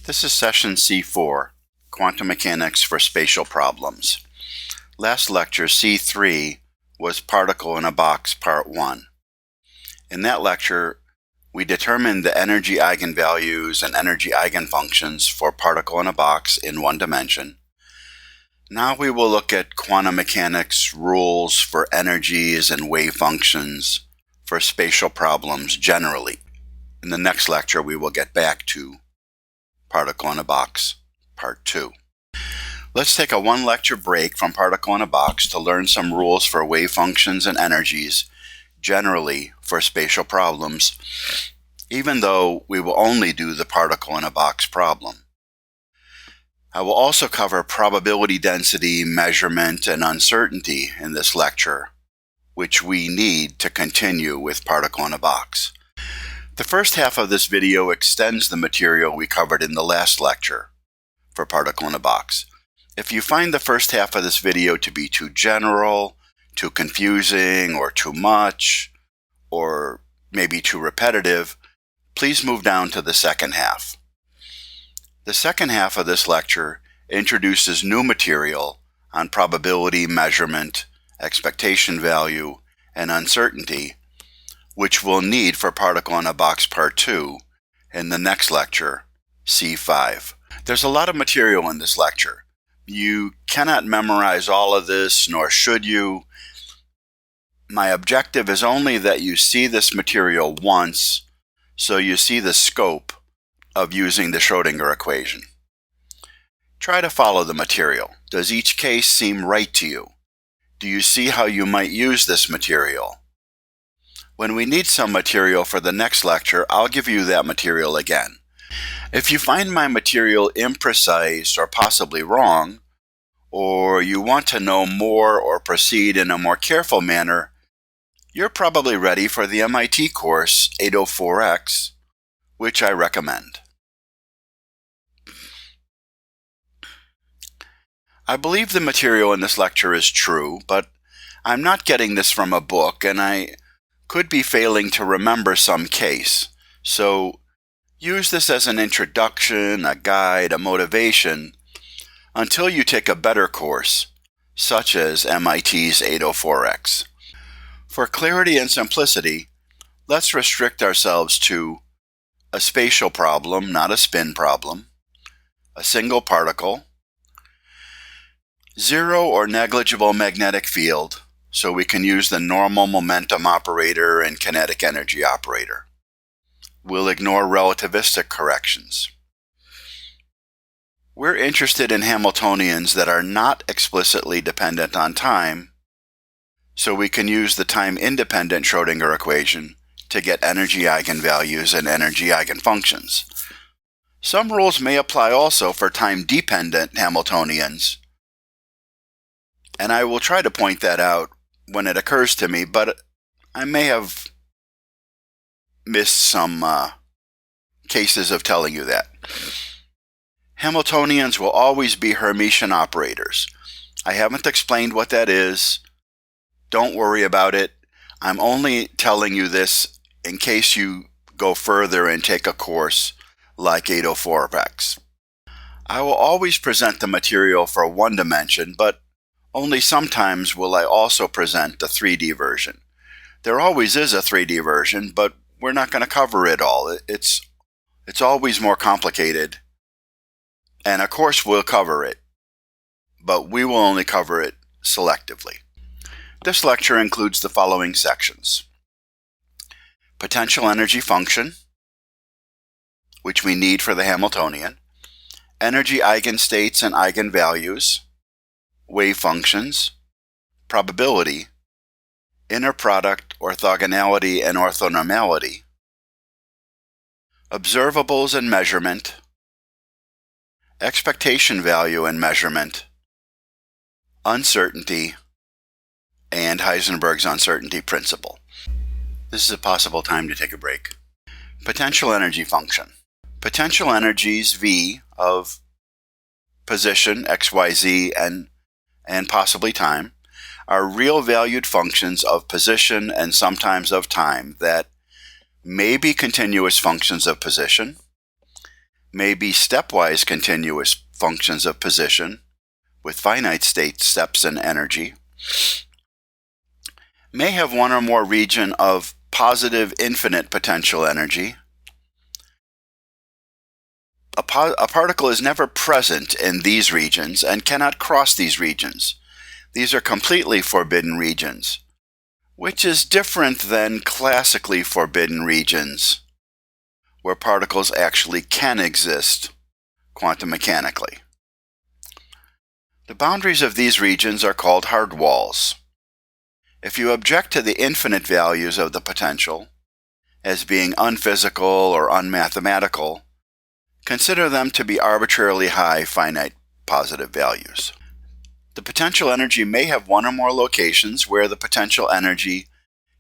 This is session C4, Quantum Mechanics for Spatial Problems. Last lecture, C3, was Particle in a Box, Part 1. In that lecture, we determined the energy eigenvalues and energy eigenfunctions for particle in a box in one dimension. Now we will look at quantum mechanics rules for energies and wave functions for spatial problems generally. In the next lecture, we will get back to Particle in a Box, Part 2. Let's take a one-lecture break from Particle in a Box to learn some rules for wave functions and energies generally for spatial problems, even though we will only do the particle in a box problem. I will also cover probability density, measurement, and uncertainty in this lecture, which we need to continue with particle in a box. The first half of this video extends the material we covered in the last lecture for particle in a box. If you find the first half of this video to be too general, too confusing, or too much, or maybe too repetitive, please move down to the second half. The second half of this lecture introduces new material on probability, measurement, expectation value, and uncertainty, which we'll need for Particle in a Box Part 2 in the next lecture, C5. There's a lot of material in this lecture. You cannot memorize all of this, nor should you. My objective is only that you see this material once, so you see the scope of using the Schrödinger equation. Try to follow the material. Does each case seem right to you? Do you see how you might use this material? When we need some material for the next lecture, I'll give you that material again. If you find my material imprecise or possibly wrong, or you want to know more or proceed in a more careful manner, you're probably ready for the MIT course 804X, which I recommend. I believe the material in this lecture is true, but I'm not getting this from a book, and I could be failing to remember some case. So use this as an introduction, a guide, a motivation, until you take a better course, such as MIT's 804X. For clarity and simplicity, let's restrict ourselves to a spatial problem, not a spin problem, a single particle, zero or negligible magnetic field, so we can use the normal momentum operator and kinetic energy operator. We'll ignore relativistic corrections. We're interested in Hamiltonians that are not explicitly dependent on time, so we can use the time-independent Schrödinger equation to get energy eigenvalues and energy eigenfunctions. Some rules may apply also for time-dependent Hamiltonians, and I will try to point that out when it occurs to me, but I may have missed some cases of telling you that. Hamiltonians will always be Hermitian operators. I haven't explained what that is. Don't worry about it. I'm only telling you this in case you go further and take a course like 804X. I will always present the material for one dimension, but only sometimes will I also present the 3D version. There always is a 3D version, but we're not going to cover it all. It's always more complicated. And of course we'll cover it, but we will only cover it selectively. This lecture includes the following sections: potential energy function, which we need for the Hamiltonian, energy eigenstates and eigenvalues, wave functions, probability, inner product, orthogonality and orthonormality, observables and measurement, expectation value and measurement, uncertainty, and Heisenberg's uncertainty principle. This is a possible time to take a break. Potential energy function. Potential energies V of position, x, y, z, and possibly time, are real valued functions of position and sometimes of time that may be continuous functions of position, may be stepwise continuous functions of position with finite state steps in energy, may have one or more region of positive infinite potential energy. A particle is never present in these regions and cannot cross these regions. These are completely forbidden regions, which is different than classically forbidden regions, where particles actually can exist quantum mechanically. The boundaries of these regions are called hard walls. If you object to the infinite values of the potential as being unphysical or unmathematical, consider them to be arbitrarily high finite positive values. The potential energy may have one or more locations where the potential energy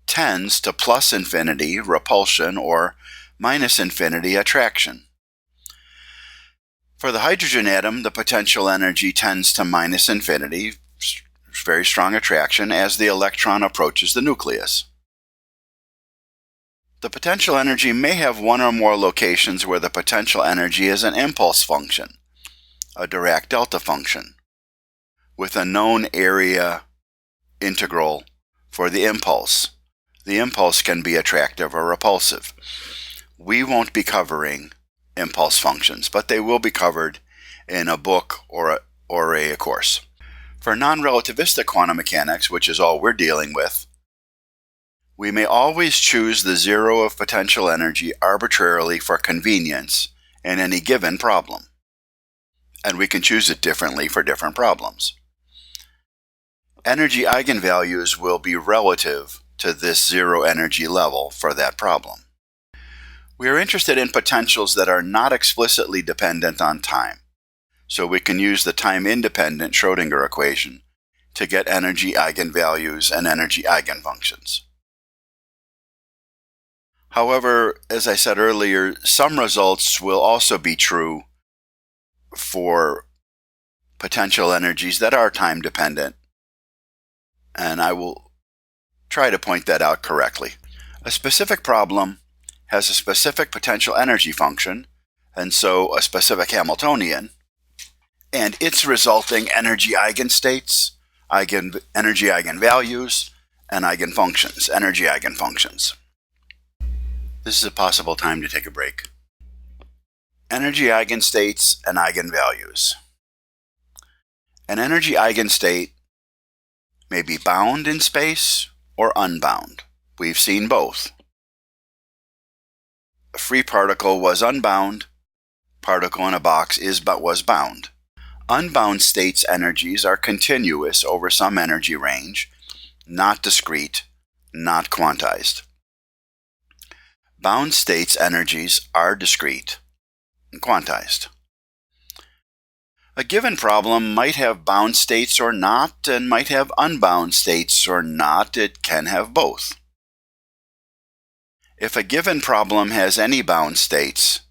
tends to plus infinity repulsion or minus infinity attraction. For the hydrogen atom, the potential energy tends to minus infinity, very strong attraction, as the electron approaches the nucleus. The potential energy may have one or more locations where the potential energy is an impulse function, a Dirac delta function, with a known area integral for the impulse. The impulse can be attractive or repulsive. We won't be covering impulse functions, but they will be covered in a book or a course. For non-relativistic quantum mechanics, which is all we're dealing with, we may always choose the zero of potential energy arbitrarily for convenience in any given problem. And we can choose it differently for different problems. Energy eigenvalues will be relative to this zero energy level for that problem. We are interested in potentials that are not explicitly dependent on time, so we can use the time-independent Schrödinger equation to get energy eigenvalues and energy eigenfunctions. However, as I said earlier, some results will also be true for potential energies that are time-dependent, and I will try to point that out correctly. A specific problem has a specific potential energy function, and so a specific Hamiltonian, and its resulting energy eigenstates, energy eigenvalues, and eigenfunctions, energy eigenfunctions. This is a possible time to take a break. Energy eigenstates and eigenvalues. An energy eigenstate may be bound in space or unbound. We've seen both. A free particle was unbound. Particle in a box was bound. Unbound states' energies are continuous over some energy range, not discrete, not quantized. Bound states' energies are discrete and quantized. A given problem might have bound states or not, and might have unbound states or not. It can have both. If a given problem has any bound states,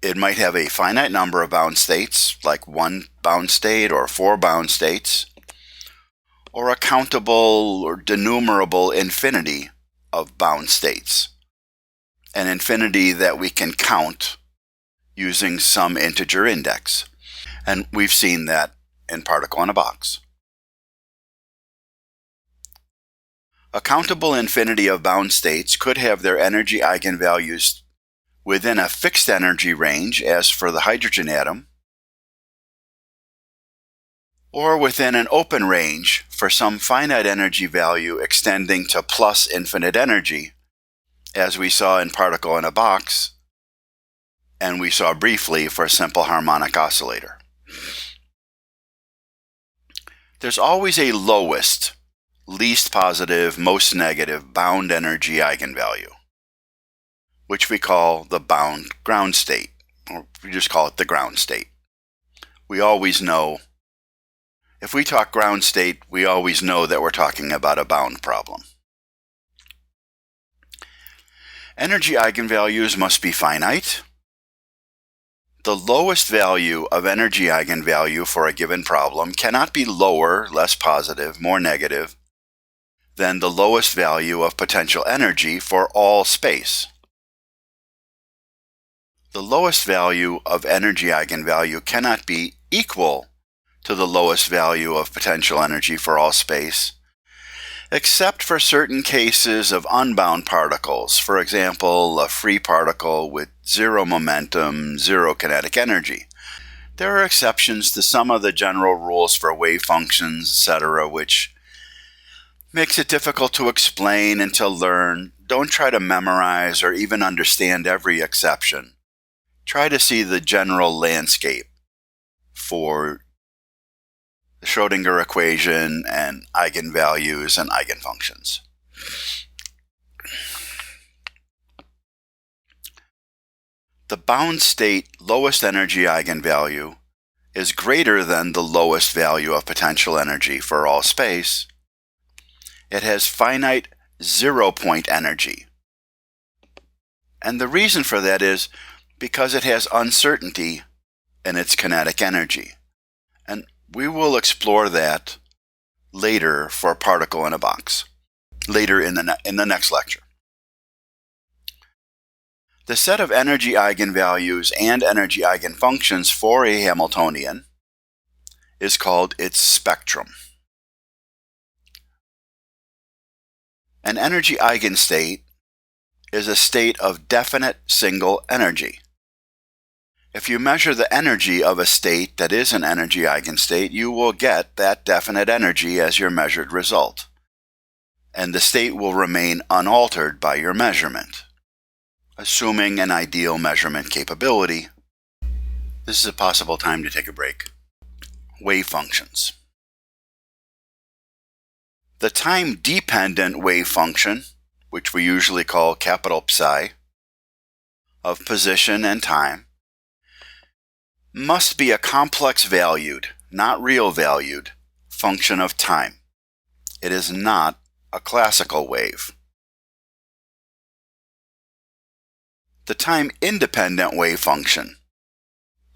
it might have a finite number of bound states, like one bound state or four bound states, or a countable or denumerable infinity of bound states, an infinity that we can count using some integer index. And we've seen that in particle in a box. A countable infinity of bound states could have their energy eigenvalues within a fixed energy range, as for the hydrogen atom, or within an open range for some finite energy value extending to plus infinite energy, as we saw in particle in a box, and we saw briefly for a simple harmonic oscillator. There's always a lowest, least positive, most negative bound energy eigenvalue, which we call the bound ground state, or we just call it the ground state. We always know, if we talk ground state, we always know that we're talking about a bound problem. Energy eigenvalues must be finite. The lowest value of energy eigenvalue for a given problem cannot be lower, less positive, more negative than the lowest value of potential energy for all space. the lowest value of energy eigenvalue cannot be equal to the lowest value of potential energy for all space, except for certain cases of unbound particles, for example, a free particle with zero momentum, zero kinetic energy. There are exceptions to some of the general rules for wave functions, etc., which makes it difficult to explain and to learn. Don't try to memorize or even understand every exception. Try to see the general landscape for the Schrödinger equation and eigenvalues and eigenfunctions. The bound state lowest energy eigenvalue is greater than the lowest value of potential energy for all space. It has finite zero-point energy. And the reason for that is because it has uncertainty in its kinetic energy. And we will explore that later for a particle in a box, later in the next lecture. The set of energy eigenvalues and energy eigenfunctions for a Hamiltonian is called its spectrum. An energy eigenstate is a state of definite single energy. If you measure the energy of a state that is an energy eigenstate, you will get that definite energy as your measured result, and the state will remain unaltered by your measurement, assuming an ideal measurement capability. This is a possible time to take a break. Wave functions. The time-dependent wave function, which we usually call capital Psi, of position and time, must be a complex valued, not real valued, function of time. It is not a classical wave. The time-independent wave function,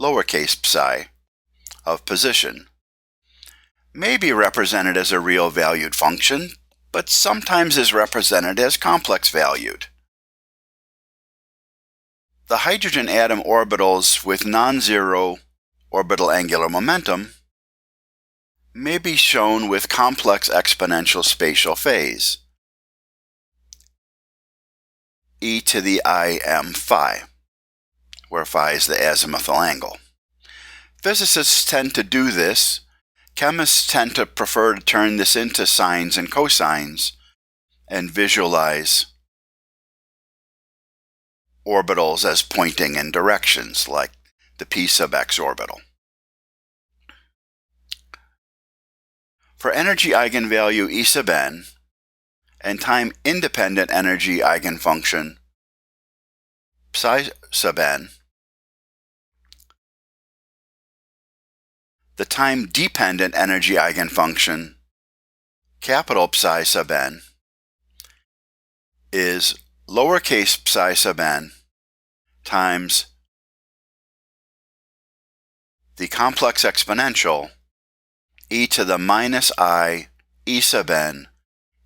lowercase psi, of position, may be represented as a real valued function, but sometimes is represented as complex valued. The hydrogen atom orbitals with non-zero orbital angular momentum may be shown with complex exponential spatial phase, e to the im phi, where phi is the azimuthal angle. Physicists tend to do this. Chemists tend to prefer to turn this into sines and cosines and visualize orbitals as pointing in directions, like the p sub x orbital. For energy eigenvalue E sub n and time-independent energy eigenfunction psi sub n, the time-dependent energy eigenfunction capital Psi sub n is lowercase psi sub n times the complex exponential e to the minus I e sub n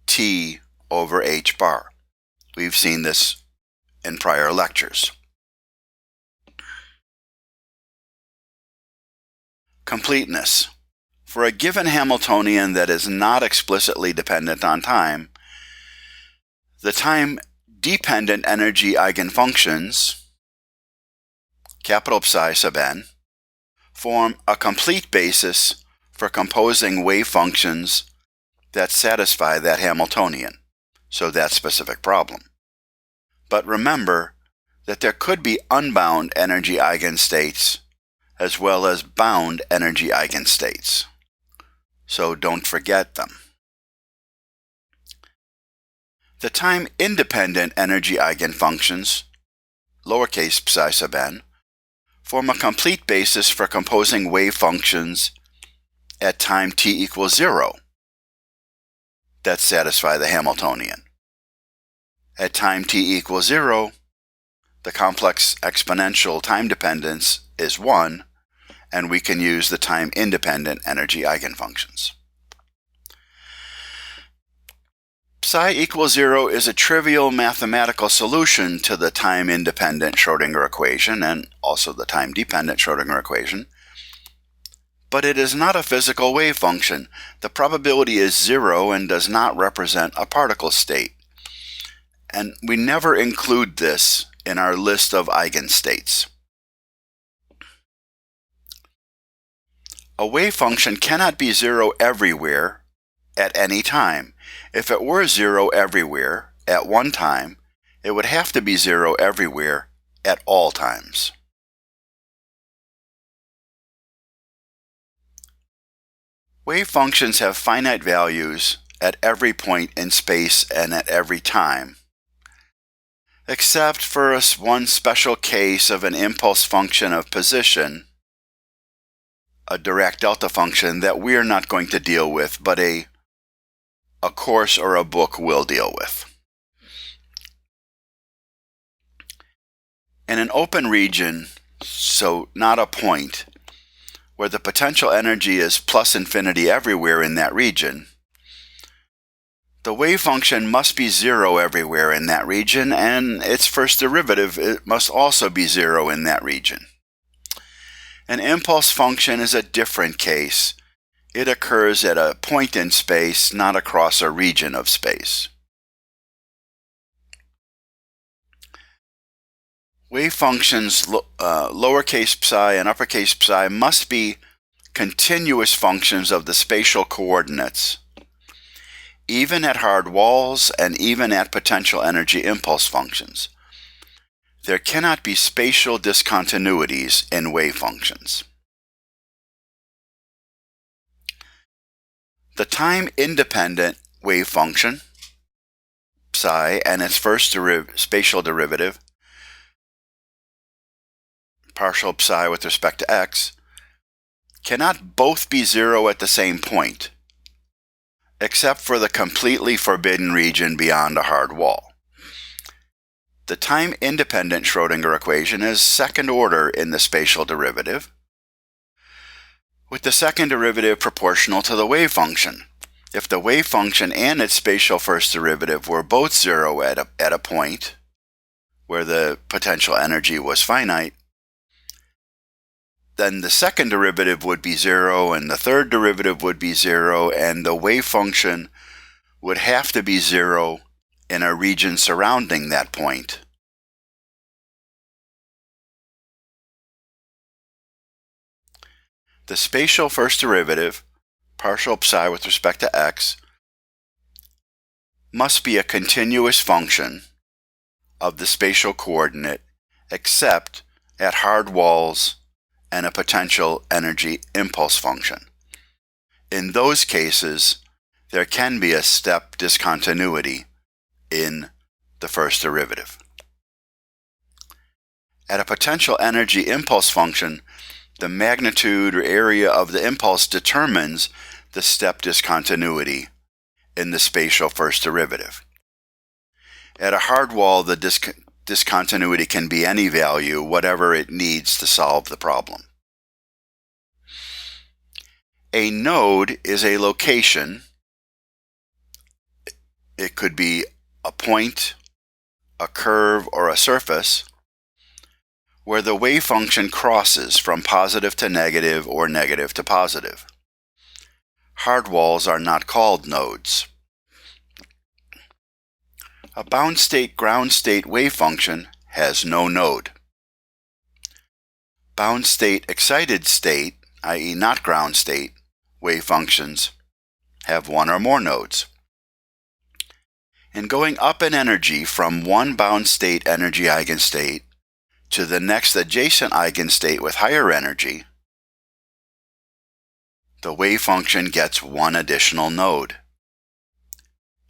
t over h bar. We've seen this in prior lectures. Completeness. For a given Hamiltonian that is not explicitly dependent on time, the time-dependent energy eigenfunctions capital Psi sub n form a complete basis for composing wave functions that satisfy that Hamiltonian, so that specific problem. But remember that there could be unbound energy eigenstates as well as bound energy eigenstates, so don't forget them. The time-independent energy eigenfunctions, lowercase psi sub n, form a complete basis for composing wave functions at time t equals 0 that satisfy the Hamiltonian. At time t equals 0, the complex exponential time dependence is 1, and we can use the time-independent energy eigenfunctions. Psi equals 0 is a trivial mathematical solution to the time-independent Schrödinger equation and also the time-dependent Schrödinger equation. But it is not a physical wave function. The probability is 0 and does not represent a particle state. And we never include this in our list of eigenstates. A wave function cannot be 0 everywhere at any time. If it were 0 everywhere at one time, it would have to be 0 everywhere at all times. Wave functions have finite values at every point in space and at every time, except for one special case of an impulse function of position, a Dirac delta function that we're not going to deal with, but a course or a book will deal with. In an open region, so not a point, where the potential energy is plus infinity everywhere in that region, the wave function must be 0 everywhere in that region, and its first derivative it must also be 0 in that region. An impulse function is a different case. It occurs at a point in space, not across a region of space. Wave functions, lowercase psi and uppercase psi, must be continuous functions of the spatial coordinates, even at hard walls and even at potential energy impulse functions. There cannot be spatial discontinuities in wave functions. The time-independent wave function, psi, and its first spatial derivative, partial psi with respect to x, cannot both be 0 at the same point, except for the completely forbidden region beyond a hard wall. The time-independent Schrödinger equation is second order in the spatial derivative, with the second derivative proportional to the wave function. If the wave function and its spatial first derivative were both 0 at a point where the potential energy was finite, then the second derivative would be 0 and the third derivative would be 0, and the wave function would have to be 0 in a region surrounding that point. The spatial first derivative, partial psi with respect to x, must be a continuous function of the spatial coordinate except at hard walls and a potential energy impulse function. In those cases, there can be a step discontinuity in the first derivative. At a potential energy impulse function, the magnitude or area of the impulse determines the step discontinuity in the spatial first derivative. At a hard wall, the discontinuity can be any value, whatever it needs to solve the problem. A node is a location. It could be a point, a curve, or a surface where the wave function crosses from positive to negative or negative to positive. Hard walls are not called nodes. A bound state ground state wave function has no node. Bound state excited state, i.e. not ground state, wave functions have one or more nodes. In going up in energy from one bound state energy eigenstate to the next adjacent eigenstate with higher energy, the wave function gets one additional node.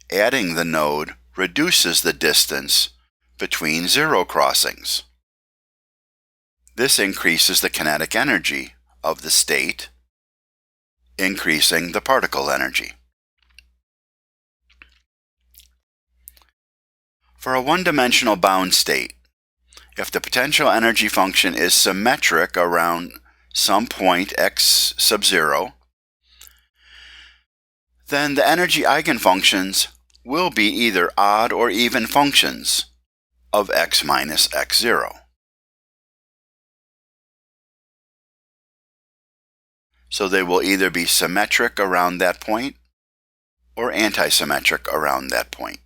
Adding the node reduces the distance between zero crossings. This increases the kinetic energy of the state, increasing the particle energy. For a one-dimensional bound state, if the potential energy function is symmetric around some point x sub 0, then the energy eigenfunctions will be either odd or even functions of x minus x0. So they will either be symmetric around that point or antisymmetric around that point.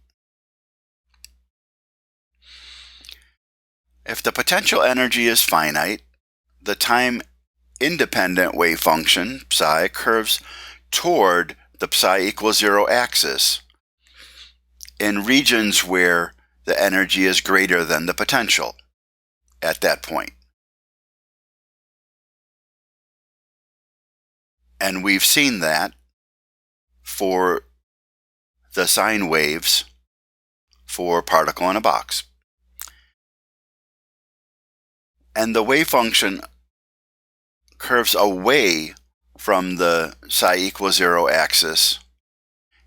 If the potential energy is finite, the time-independent wave function, psi, curves toward the psi equals 0 axis in regions where the energy is greater than the potential at that point. And we've seen that for the sine waves for particle in a box. And the wave function curves away from the psi equals 0 axis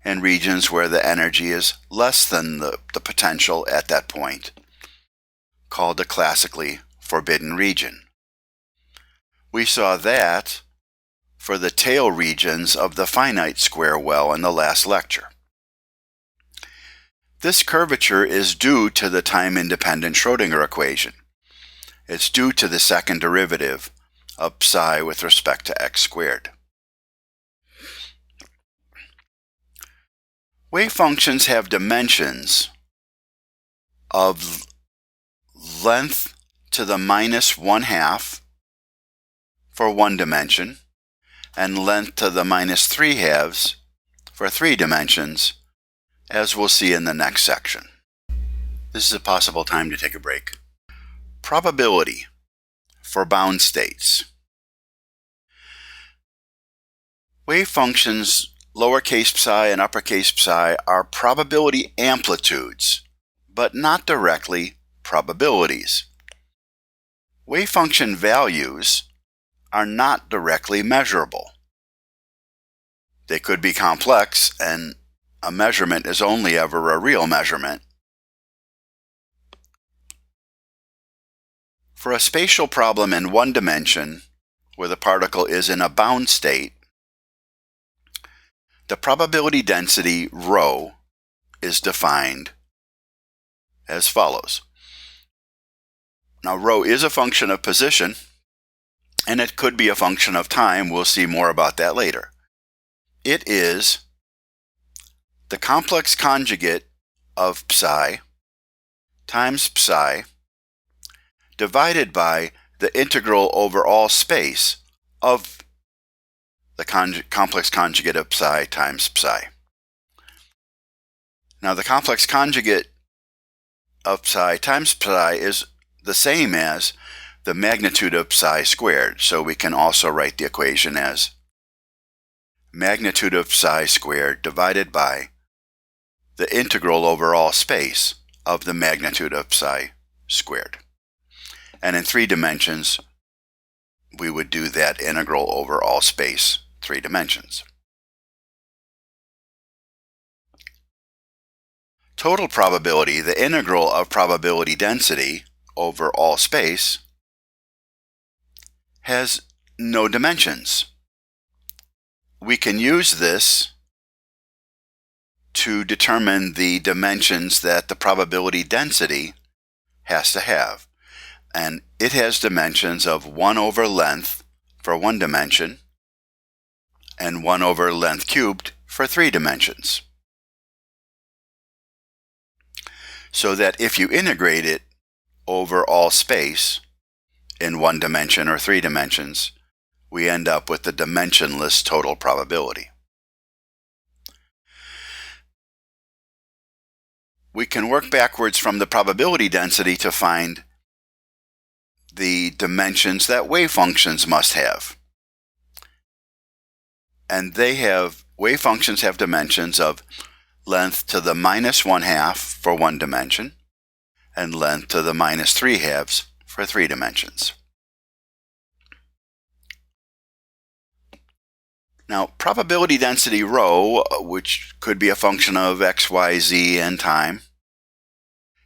in regions where the energy is less than the potential at that point, called a classically forbidden region. We saw that for the tail regions of the finite square well in the last lecture. This curvature is due to the time-independent Schrödinger equation. It's due to the second derivative of psi with respect to x squared. Wave functions have dimensions of length to the minus 1/2 for one dimension and length to the minus 3/2 for 3 dimensions, as we'll see in the next section. This is a possible time to take a break. Probability for bound states. Wave functions lowercase psi and uppercase psi are probability amplitudes, but not directly probabilities. Wave function values are not directly measurable. They could be complex, and a measurement is only ever a real measurement. For a spatial problem in one dimension, where the particle is in a bound state, the probability density Rho is defined as follows. Now, Rho is a function of position, and it could be a function of time. We'll see more about that later. It is the complex conjugate of psi times psi divided by the integral over all space of the complex conjugate of psi times psi. Now, the complex conjugate of psi times psi is the same as the magnitude of psi squared, so we can also write the equation as magnitude of psi squared divided by the integral over all space of the magnitude of psi squared. And in 3 dimensions, we would do that integral over all space 3 dimensions. Total probability, the integral of probability density over all space, has no dimensions. We can use this to determine the dimensions that the probability density has to have. And it has dimensions of 1 over length for 1 dimension and 1 over length cubed for 3 dimensions. So that if you integrate it over all space in 1 dimension or 3 dimensions, we end up with the dimensionless total probability. We can work backwards from the probability density to find the dimensions that wave functions must have. And wave functions have dimensions of length to the minus 1/2 for 1 dimension and length to the minus 3/2 for 3 dimensions. Now, probability density Rho, which could be a function of x, y, z, and time,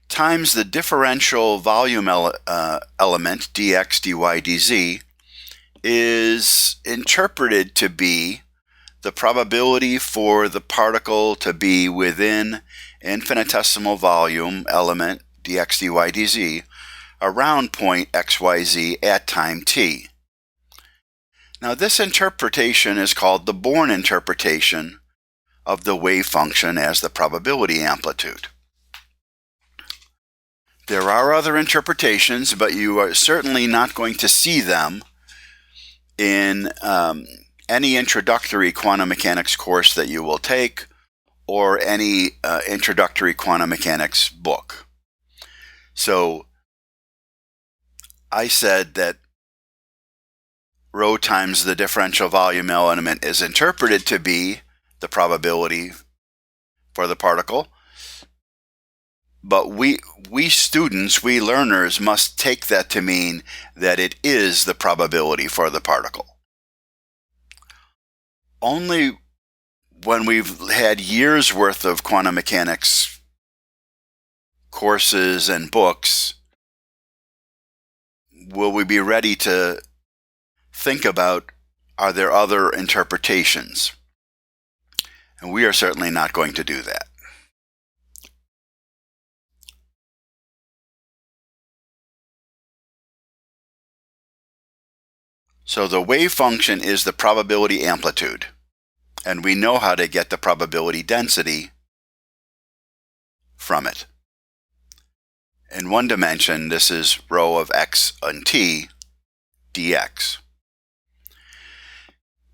times the differential volume element dx, dy, dz, is interpreted to be the probability for the particle to be within infinitesimal volume element dx dy dz around point xyz at time t. Now this interpretation is called the Born interpretation of the wave function as the probability amplitude. There are other interpretations, but you are certainly not going to see them in any introductory quantum mechanics course that you will take or any introductory quantum mechanics book. So I said that rho times the differential volume element is interpreted to be the probability for the particle. But we students, we learners, must take that to mean that it is the probability for the particle. Only when we've had years worth of quantum mechanics courses and books will we be ready to think about, are there other interpretations? And we are certainly not going to do that. So the wave function is the probability amplitude, and we know how to get the probability density from it. In one dimension, this is rho of x and t dx.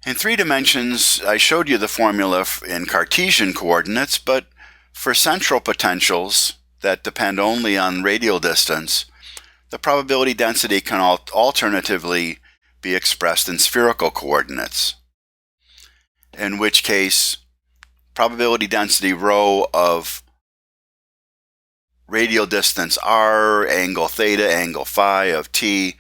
In 3 dimensions, I showed you the formula in Cartesian coordinates, but for central potentials that depend only on radial distance, the probability density can alternatively be expressed in spherical coordinates, in which case probability density rho of radial distance r, angle theta, angle phi of t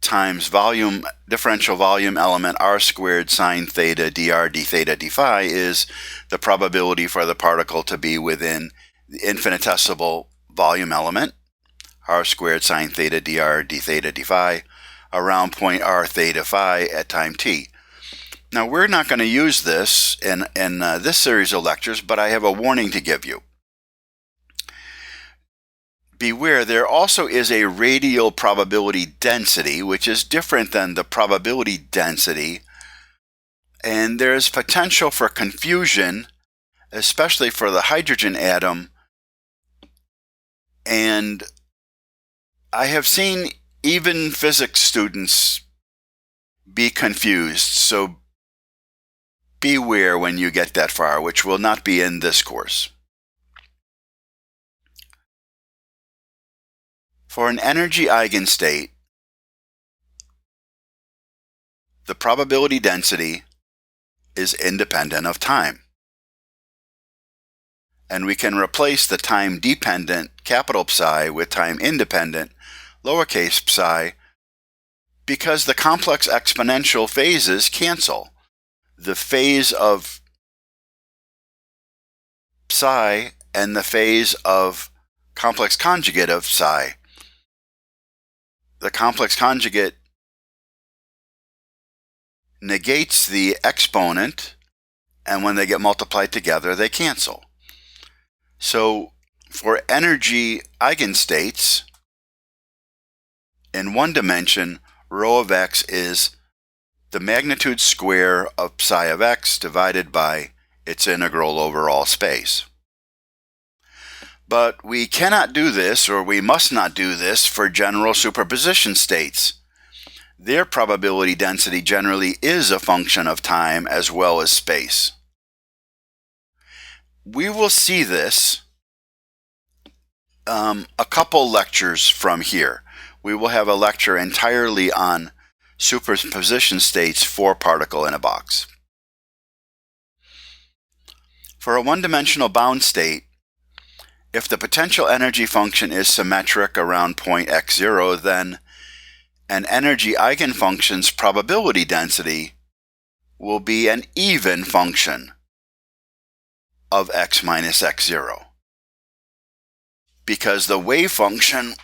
times volume, differential volume element r squared sine theta dr d theta d phi is the probability for the particle to be within the infinitesimal volume element r squared sine theta dr d theta d phi around point r theta phi at time t. Now we're not going to use this in this series of lectures, but I have a warning to give you. Beware, there also is a radial probability density, which is different than the probability density, and there is potential for confusion, especially for the hydrogen atom, and I have seen even physics students be confused, so beware when you get that far, which will not be in this course. For an energy eigenstate, the probability density is independent of time. And we can replace the time-dependent capital psi with time-independent lowercase psi because the complex exponential phases cancel. The phase of psi and the phase of complex conjugate of psi. The complex conjugate negates the exponent, and when they get multiplied together, they cancel. So for energy eigenstates, in one dimension, rho of x is the magnitude square of psi of x divided by its integral over all space. But we cannot do this, or we must not do this, for general superposition states. Their probability density generally is a function of time as well as space. We will see this a couple lectures from here. We will have a lecture entirely on superposition states for particle in a box. For a one-dimensional bound state, if the potential energy function is symmetric around point x0, then an energy eigenfunction's probability density will be an even function of x minus x0. Because the wave function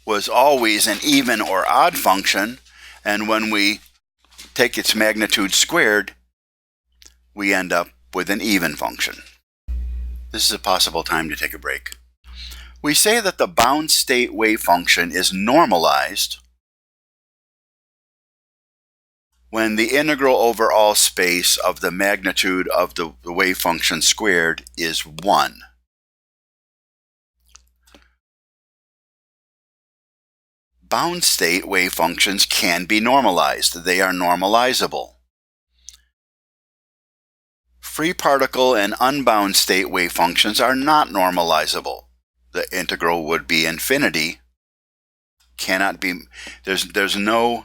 was always an even or odd function, and when we take its magnitude squared, we end up with an even function. This is a possible time to take a break. We say that the bound state wave function is normalized when the integral over all space of the magnitude of the wave function squared is 1. Bound state wave functions can be normalized. They are normalizable. Free particle and unbound state wave functions are not normalizable. The integral would be infinity. Cannot be, there's no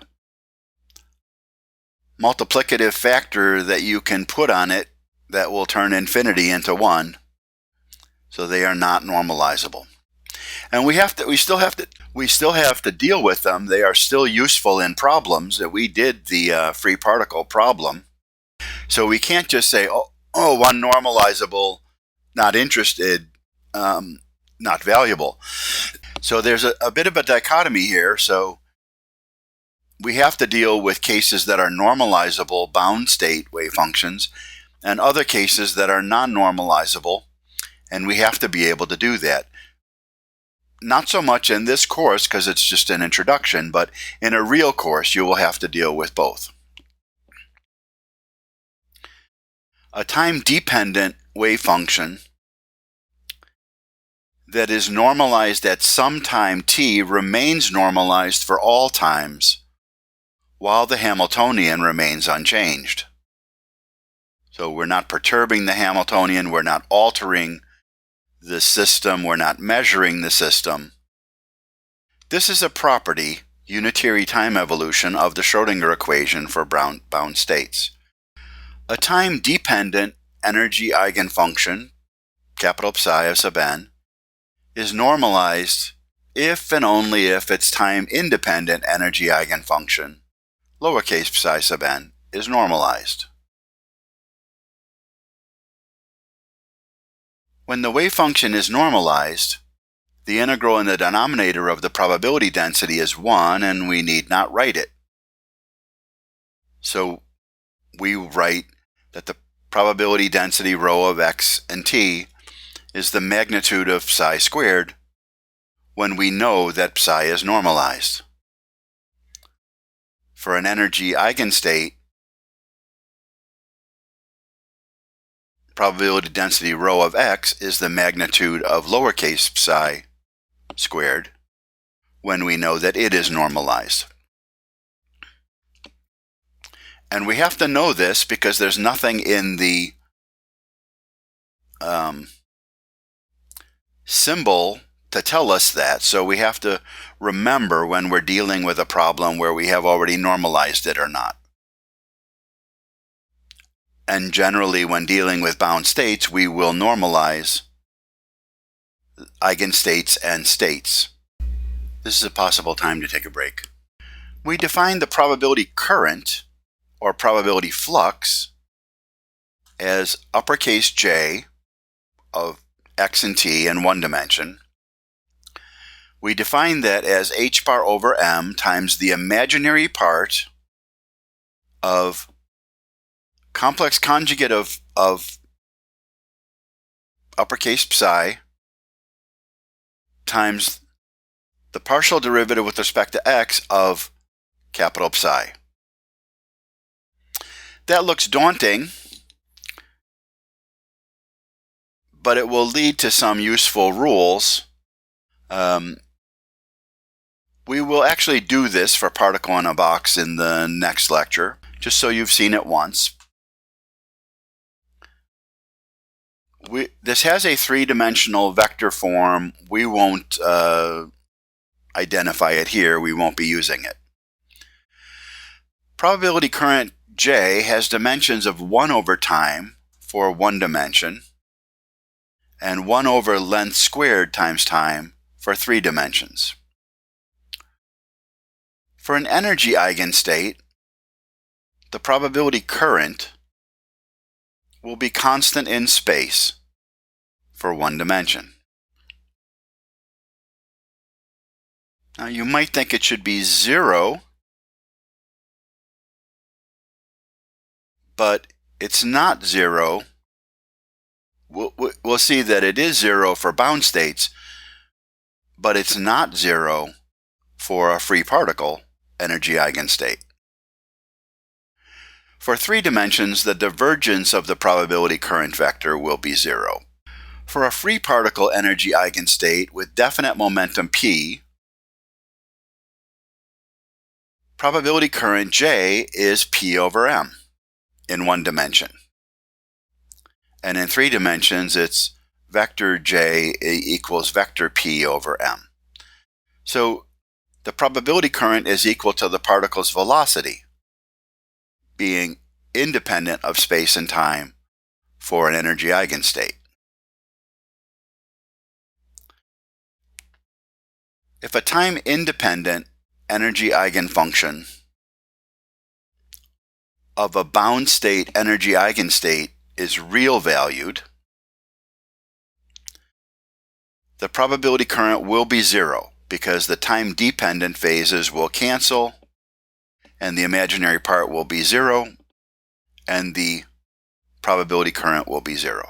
multiplicative factor that you can put on it that will turn infinity into 1. So they are not normalizable. And we still have to deal with them. They are still useful in problems. We did the free particle problem. So we can't just say, oh, unnormalizable, not interested, not valuable. So there's a bit of a dichotomy here. So we have to deal with cases that are normalizable bound state wave functions and other cases that are non-normalizable, and we have to be able to do that. Not so much in this course because it's just an introduction, but in a real course you will have to deal with both. A time-dependent wave function that is normalized at some time t remains normalized for all times while the Hamiltonian remains unchanged. So we're not perturbing the Hamiltonian, we're not altering the system, we're not measuring the system. This is a property, unitary time evolution, of the Schrödinger equation for bound states. A time-dependent energy eigenfunction, capital psi of sub n, is normalized if and only if its time-independent energy eigenfunction, lowercase psi sub n, is normalized. When the wave function is normalized, the integral in the denominator of the probability density is 1, and we need not write it. So we write that the probability density rho of x and t is the magnitude of psi squared when we know that psi is normalized. For an energy eigenstate, probability density rho of x is the magnitude of lowercase psi squared when we know that it is normalized. And we have to know this because there's nothing in the symbol to tell us that, so we have to remember when we're dealing with a problem where we have already normalized it or not. And generally, when dealing with bound states, we will normalize eigenstates and states. This is a possible time to take a break. We define the probability current, or probability flux, as uppercase J of x and t in one dimension. We define that as h bar over m times the imaginary part of complex conjugate of uppercase psi times the partial derivative with respect to x of capital psi. That looks daunting, but it will lead to some useful rules. We will actually do this for particle in a box in the next lecture, just so you've seen it once. This has a three-dimensional vector form. We won't identify it here. We won't be using it. Probability current J has dimensions of 1 over time for one dimension and 1 over length squared times time for 3 dimensions. For an energy eigenstate, the probability current will be constant in space for 1 dimension. Now you might think it should be 0, but it's not zero. We'll see that it is zero for bound states, but it's not zero for a free particle energy eigenstate. For 3 dimensions, the divergence of the probability current vector will be zero. For a free particle energy eigenstate with definite momentum p, probability current J is p over m in 1 dimension. And in 3 dimensions, it's vector J equals vector p over m. So the probability current is equal to the particle's velocity, being independent of space and time for an energy eigenstate. If a time-independent energy eigenfunction of a bound state energy eigenstate is real valued, the probability current will be zero because the time-dependent phases will cancel and the imaginary part will be zero and the probability current will be zero.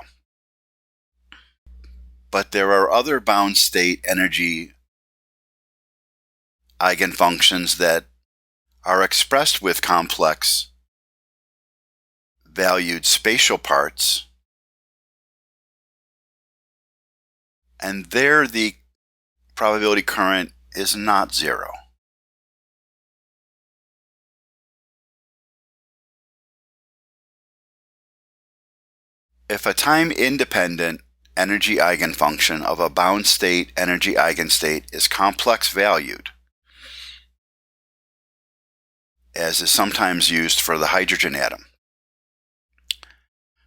But there are other bound state energy eigenfunctions that are expressed with complex valued spatial parts, and there the probability current is not zero. If a time-independent energy eigenfunction of a bound state energy eigenstate is complex valued, as is sometimes used for the hydrogen atom,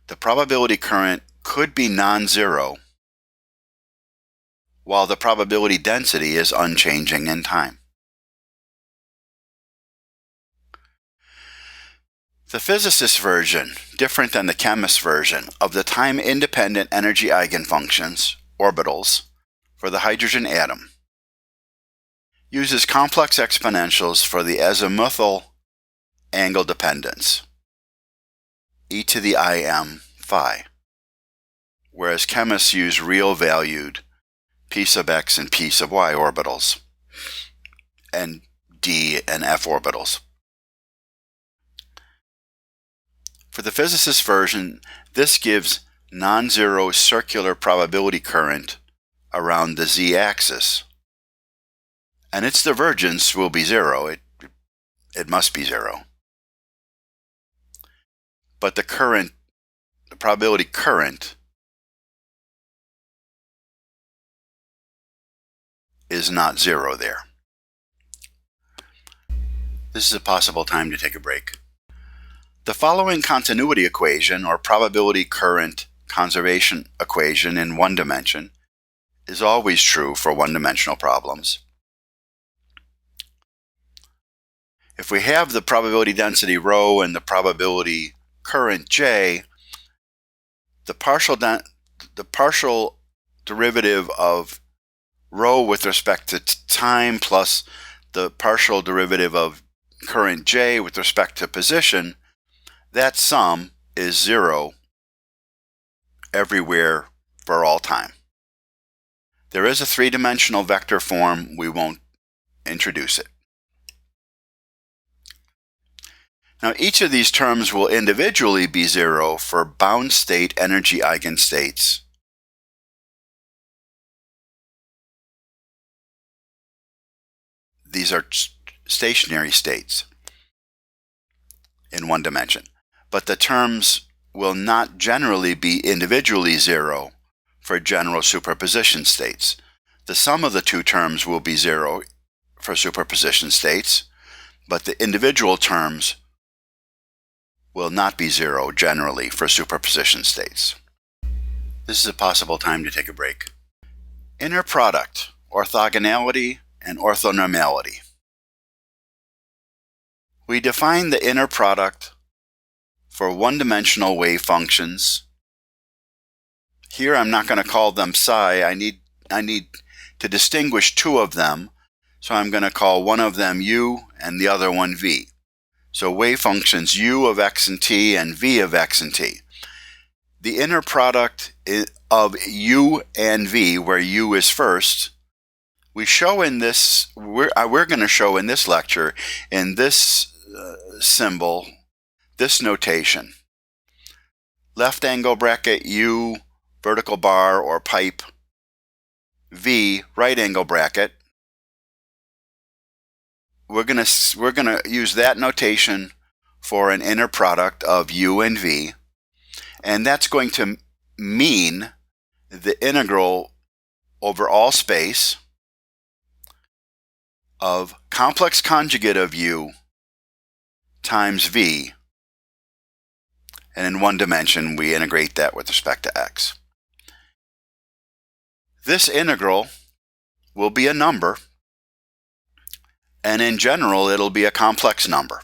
the probability current could be non-zero while the probability density is unchanging in time. The physicist version, different than the chemist version, of the time-independent energy eigenfunctions, orbitals, for the hydrogen atom, uses complex exponentials for the azimuthal angle dependence, e to the im phi, whereas chemists use real valued p sub x and p sub y orbitals, and d and f orbitals. For the physicist version, this gives non-zero circular probability current around the z-axis, and its divergence will be zero. It must be zero. But the probability current is not zero there. This is a possible time to take a break. The following continuity equation, or probability current conservation equation in 1 dimension, is always true for 1-dimensional problems. If we have the probability density rho and the probability current J, the partial derivative of rho with respect to time plus the partial derivative of current J with respect to position, that sum is zero everywhere for all time. There is a 3-dimensional vector form. We won't introduce it. Now, each of these terms will individually be zero for bound state energy eigenstates. These are stationary states in 1 dimension. But the terms will not generally be individually zero for general superposition states. The sum of the 2 terms will be zero for superposition states, but the individual terms will not be zero generally for superposition states. This is a possible time to take a break. Inner product, orthogonality, and orthonormality. We define the inner product for 1-dimensional wave functions. Here I'm not going to call them psi. I need to distinguish 2 of them, so I'm going to call one of them u and the other one v. So wave functions u of x and t and v of x and t. The inner product of u and v, where u is first, we show in this, we're going to show in this lecture in this symbol, this notation. Left angle bracket u, vertical bar or pipe, v, right angle bracket. We're going to use that notation for an inner product of u and v, and that's going to mean the integral over all space of complex conjugate of u times v, and in one dimension we integrate that with respect to x. This integral will be a number, and in general it'll be a complex number.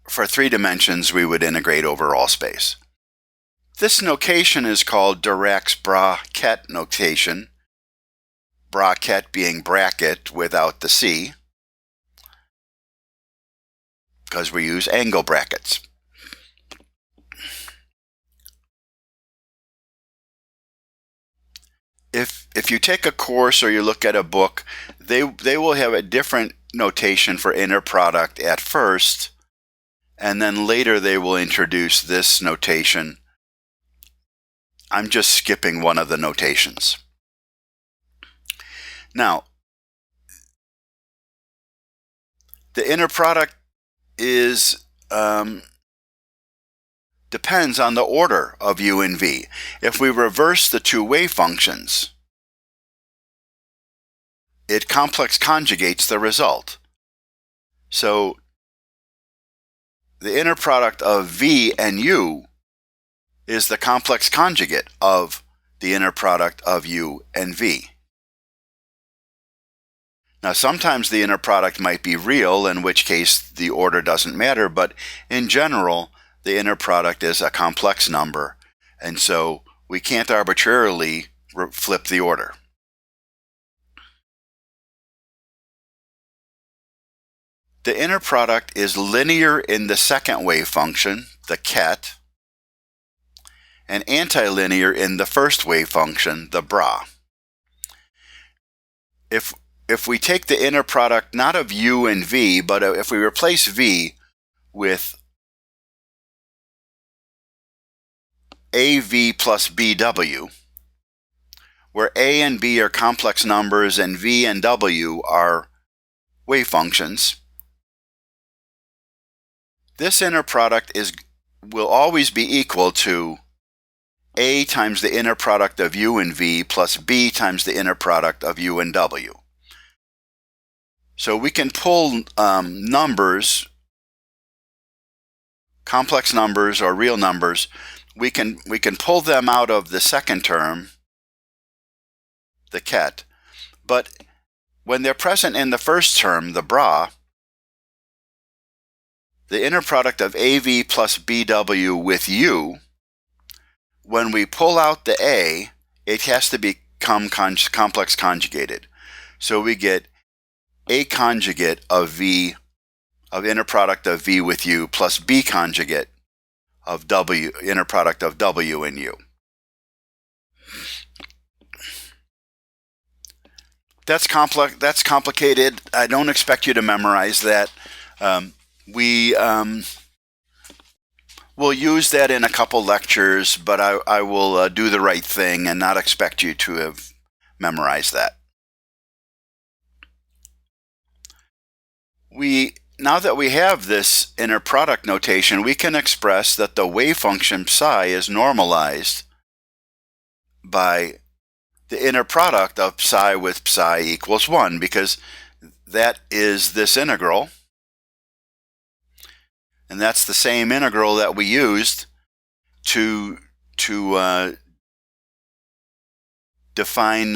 For 3 dimensions we would integrate over all space. This notation is called Dirac's bracket notation, bracket being bracket without the c, because we use angle brackets. If you take a course or you look at a book, they will have a different notation for inner product at first, and then later they will introduce this notation. I'm just skipping one of the notations. Now, the inner product is depends on the order of u and v. If we reverse the 2 wave functions, it complex conjugates the result. So the inner product of v and u is the complex conjugate of the inner product of u and v. Now sometimes the inner product might be real, in which case the order doesn't matter, but in general the inner product is a complex number, and so we can't arbitrarily flip the order. The inner product is linear in the second wave function, the ket, and antilinear in the first wave function, the bra. If we take the inner product not of u and v, but if we replace v with AV plus BW, where A and B are complex numbers and V and W are wave functions, this inner product will always be equal to A times the inner product of U and V plus B times the inner product of U and W. So we can pull numbers, complex numbers or real numbers, we can pull them out of the second term, the ket, but when they're present in the first term, the bra, the inner product of AV plus BW with U, when we pull out the A, it has to become complex conjugated. So we get A conjugate of V, of inner product of V with U, plus B conjugate of W, inner product of W and U. That's complex. That's complicated. I don't expect you to memorize that. We'll use that in a couple lectures, but I will do the right thing and not expect you to have memorized that. Now that we have this inner product notation, we can express that the wave function psi is normalized by the inner product of psi with psi equals 1, because that is this integral, and that's the same integral that we used to define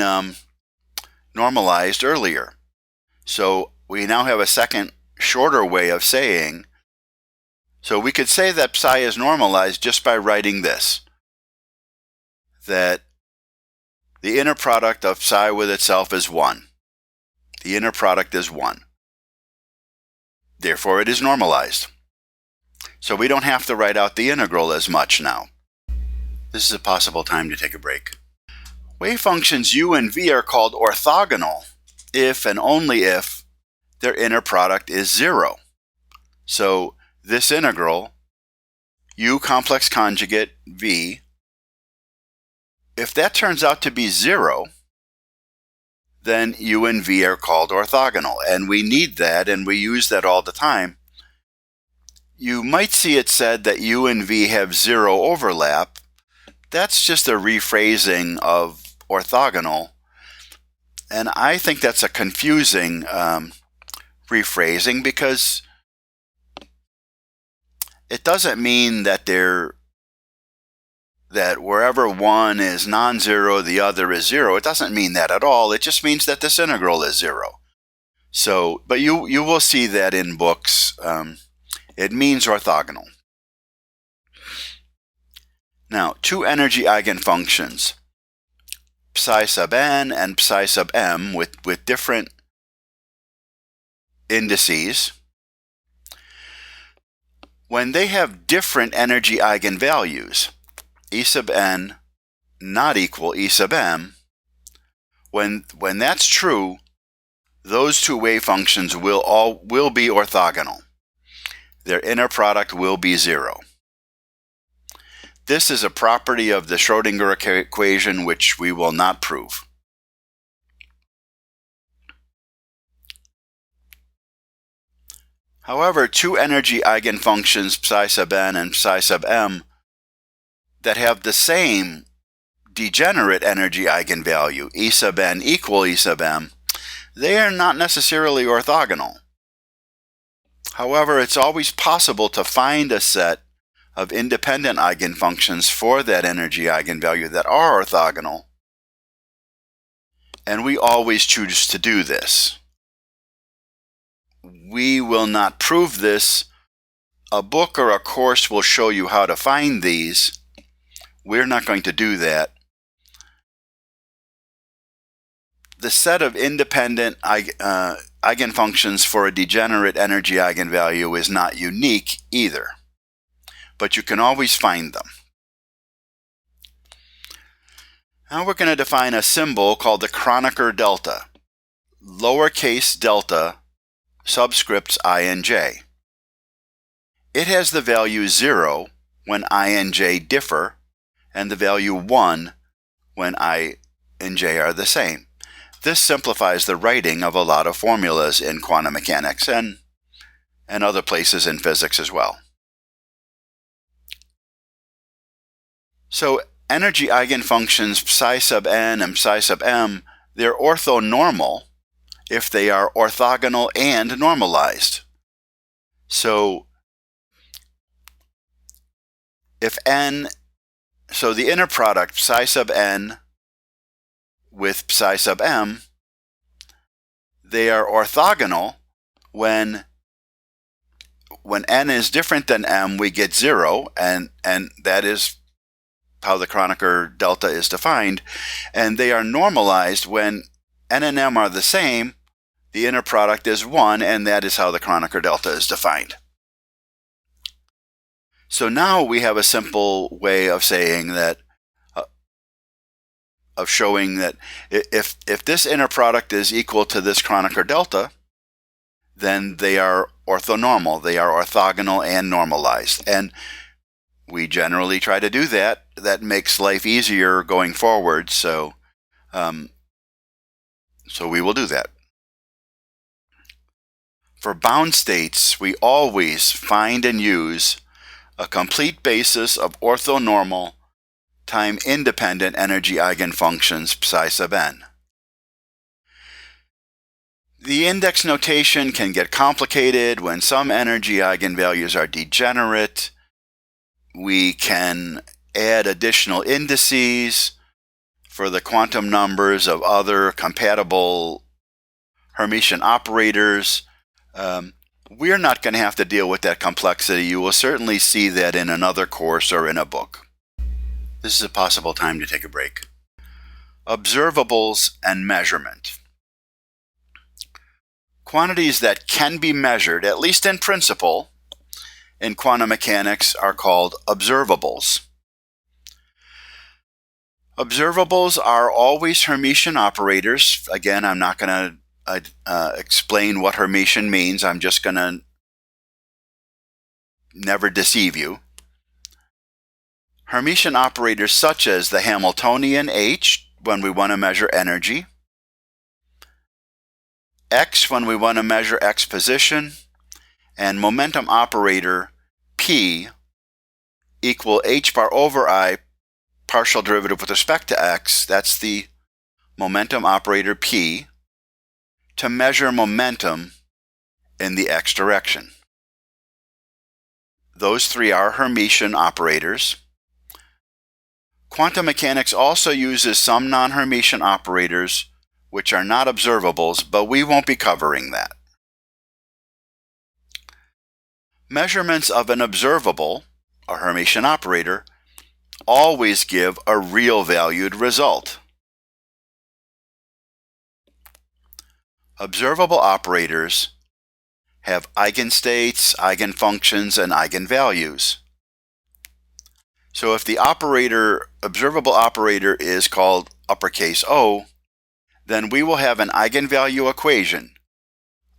normalized earlier. So we now have a second shorter way of saying, so we could say that psi is normalized just by writing this, that the inner product of psi with itself is 1. The inner product is 1. Therefore, it is normalized. So we don't have to write out the integral as much now. This is a possible time to take a break. Wave functions u and v are called orthogonal if and only if their inner product is 0. So this integral, u complex conjugate v, if that turns out to be 0, then u and v are called orthogonal. And we need that, and we use that all the time. You might see it said that u and v have 0 overlap. That's just a rephrasing of orthogonal. And I think that's a confusing rephrasing, because it doesn't mean that wherever one is non-zero, the other is 0. It doesn't mean that at all. It just means that this integral is 0. So, but you will see that in books. It means orthogonal. Now, two energy eigenfunctions, psi sub n and psi sub m, with different indices. When they have different energy eigenvalues, E sub n not equal E sub m, when that's true, those two wave functions will be orthogonal. Their inner product will be 0. This is a property of the Schrödinger equation which we will not prove. However, two energy eigenfunctions, psi sub n and psi sub m, that have the same degenerate energy eigenvalue, E sub n equal E sub m, they are not necessarily orthogonal. However, it's always possible to find a set of independent eigenfunctions for that energy eigenvalue that are orthogonal, and we always choose to do this. We will not prove this. A book or a course will show you how to find these. We're not going to do that. The set of independent eigenfunctions for a degenerate energy eigenvalue is not unique either, but you can always find them. Now we're going to define a symbol called the Kronecker delta, lowercase delta, subscripts I and j. It has the value 0 when I and j differ, and the value 1 when I and j are the same. This simplifies the writing of a lot of formulas in quantum mechanics and other places in physics as well. So energy eigenfunctions psi sub n and psi sub m, they're orthonormal if they are orthogonal and normalized. So the inner product psi sub n with psi sub m, they are orthogonal when n is different than m, we get 0, and that is how the Kronecker delta is defined. And they are normalized when n and m are the same, the inner product is 1, and that is how the Kronecker delta is defined. So now we have a simple way of saying that, of showing that if this inner product is equal to this Kronecker delta, then they are orthonormal. They are orthogonal and normalized. And we generally try to do that. That makes life easier going forward. So we will do that. For bound states, we always find and use a complete basis of orthonormal time independent energy eigenfunctions psi sub n. The index notation can get complicated when some energy eigenvalues are degenerate. We can add additional indices for the quantum numbers of other compatible Hermitian operators. We're not going to have to deal with that complexity. You will certainly see that in another course or in a book. This is a possible time to take a break. Observables and measurement. Quantities that can be measured, at least in principle, in quantum mechanics are called observables. Observables are always Hermitian operators. Again, I'm not going to explain what Hermitian means. I'm just going to never deceive you. Hermitian operators such as the Hamiltonian H when we want to measure energy, X when we want to measure X position, and momentum operator P equal H bar over I partial derivative with respect to X, that's the momentum operator P, to measure momentum in the X direction. Those three are Hermitian operators. Quantum mechanics also uses some non-Hermitian operators which are not observables, but we won't be covering that. Measurements of an observable, a Hermitian operator, always give a real valued result. Observable operators have eigenstates, eigenfunctions, and eigenvalues. So if the observable operator is called uppercase O, then we will have an eigenvalue equation,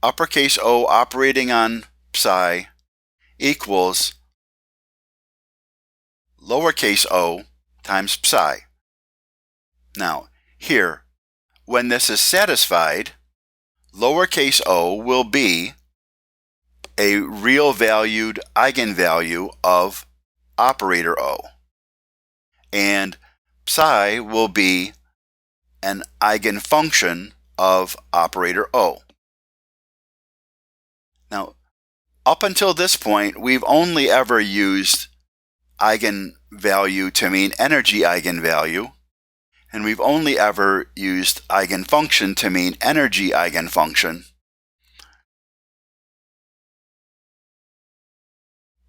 uppercase O operating on psi equals lowercase o times psi. Now, here, when this is satisfied, lowercase o will be a real valued eigenvalue of operator O, and psi will be an eigenfunction of operator O. Now, up until this point, we've only ever used eigenvalue to mean energy eigenvalue, and we've only ever used eigenfunction to mean energy eigenfunction.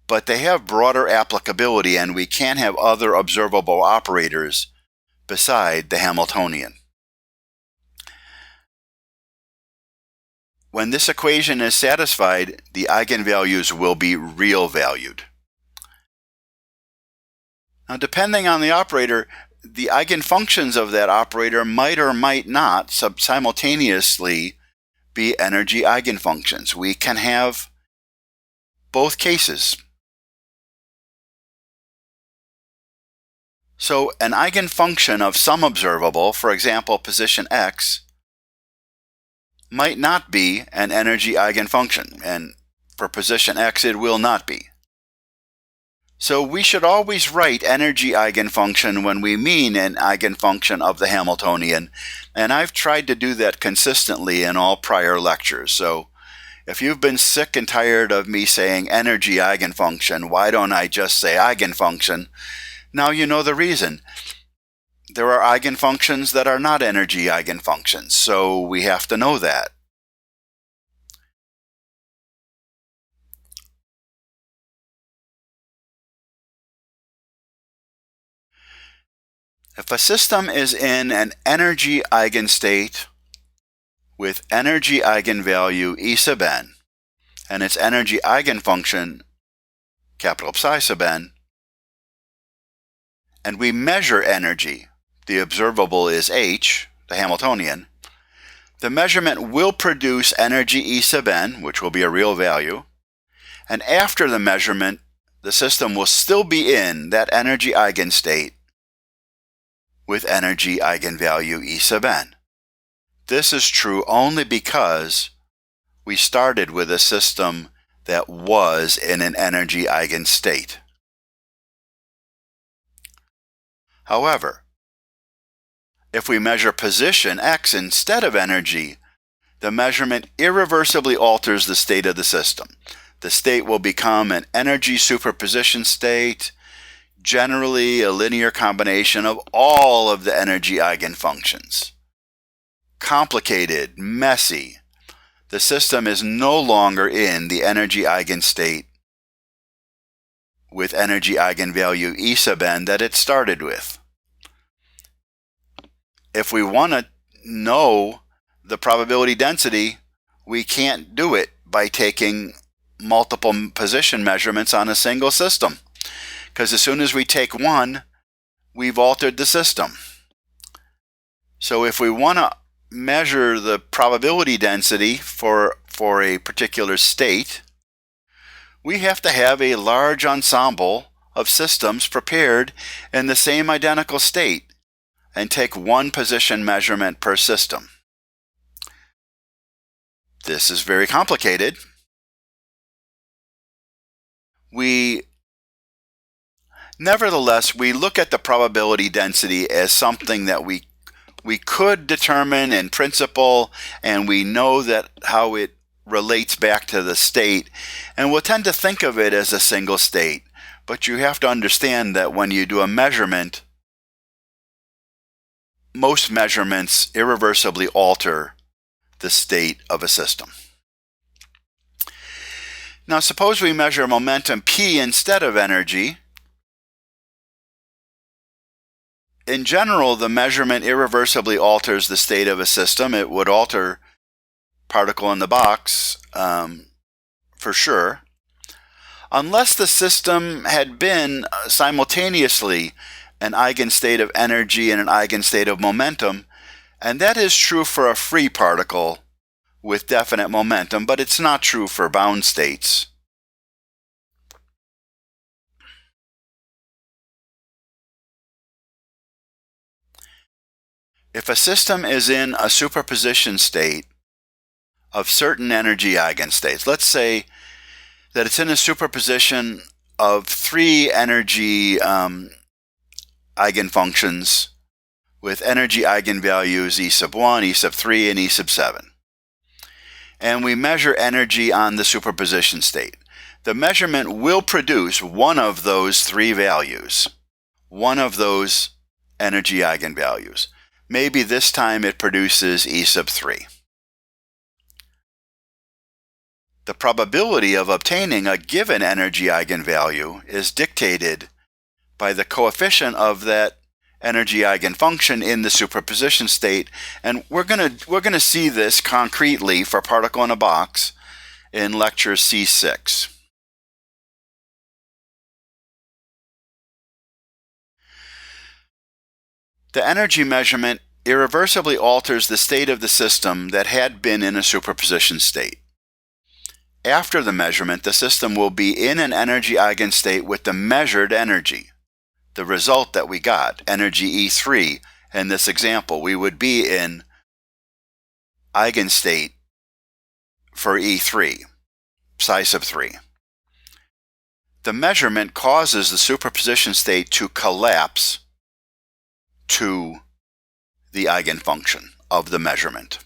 But they have broader applicability, and we can have other observable operators beside the Hamiltonian. When this equation is satisfied, the eigenvalues will be real valued. Now, depending on the operator, the eigenfunctions of that operator might or might not simultaneously be energy eigenfunctions. We can have both cases. So an eigenfunction of some observable, for example position x, might not be an energy eigenfunction, and for position x it will not be. So we should always write energy eigenfunction when we mean an eigenfunction of the Hamiltonian, and I've tried to do that consistently in all prior lectures. So if you've been sick and tired of me saying energy eigenfunction, why don't I just say eigenfunction? Now you know the reason. There are eigenfunctions that are not energy eigenfunctions, so we have to know that. If a system is in an energy eigenstate with energy eigenvalue E sub n, and its energy eigenfunction, capital Psi sub n, and we measure energy, the observable is H, the Hamiltonian, the measurement will produce energy E sub n, which will be a real value, and after the measurement, the system will still be in that energy eigenstate with energy eigenvalue E sub n. This is true only because we started with a system that was in an energy eigenstate. However, if we measure position x instead of energy, the measurement irreversibly alters the state of the system. The state will become an energy superposition state, generally a linear combination of all of the energy eigenfunctions. Complicated, messy. The system is no longer in the energy eigenstate with energy eigenvalue E sub n that it started with. If we want to know the probability density, we can't do it by taking multiple position measurements on a single system, because as soon as we take one, we've altered the system. So if we want to measure the probability density for a particular state, we have to have a large ensemble of systems prepared in the same identical state and take one position measurement per system. This is very complicated. Nevertheless, we look at the probability density as something that we could determine in principle, and we know that how it relates back to the state, and we'll tend to think of it as a single state. But you have to understand that when you do a measurement, most measurements irreversibly alter the state of a system. Now suppose we measure momentum p instead of energy. In general, the measurement irreversibly alters the state of a system. It would alter particle in the box, for sure, unless the system had been simultaneously an eigenstate of energy and an eigenstate of momentum, and that is true for a free particle with definite momentum, but it's not true for bound states. If a system is in a superposition state of certain energy eigenstates, let's say that it's in a superposition of 3 energy eigenfunctions with energy eigenvalues E sub 1, E sub 3, and E sub 7. And we measure energy on the superposition state. The measurement will produce one of those 3 values, one of those energy eigenvalues. Maybe this time it produces E sub 3. The probability of obtaining a given energy eigenvalue is dictated by the coefficient of that energy eigenfunction in the superposition state, and we're going to see this concretely for particle in a box in lecture C6. The energy measurement irreversibly alters the state of the system that had been in a superposition state. After the measurement, the system will be in an energy eigenstate with the measured energy. The result that we got, energy E3, in this example, we would be in eigenstate for E3, psi sub 3. The measurement causes the superposition state to collapse to the eigenfunction of the measurement.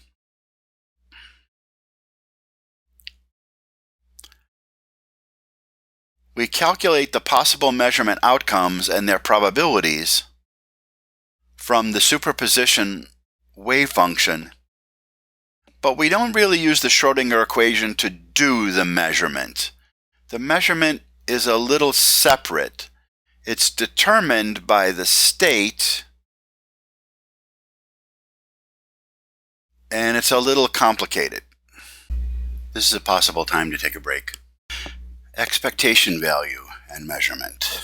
We calculate the possible measurement outcomes and their probabilities from the superposition wave function, but we don't really use the Schrödinger equation to do the measurement. The measurement is a little separate. It's determined by the state, and it's a little complicated. This is a possible time to take a break. Expectation value and measurement.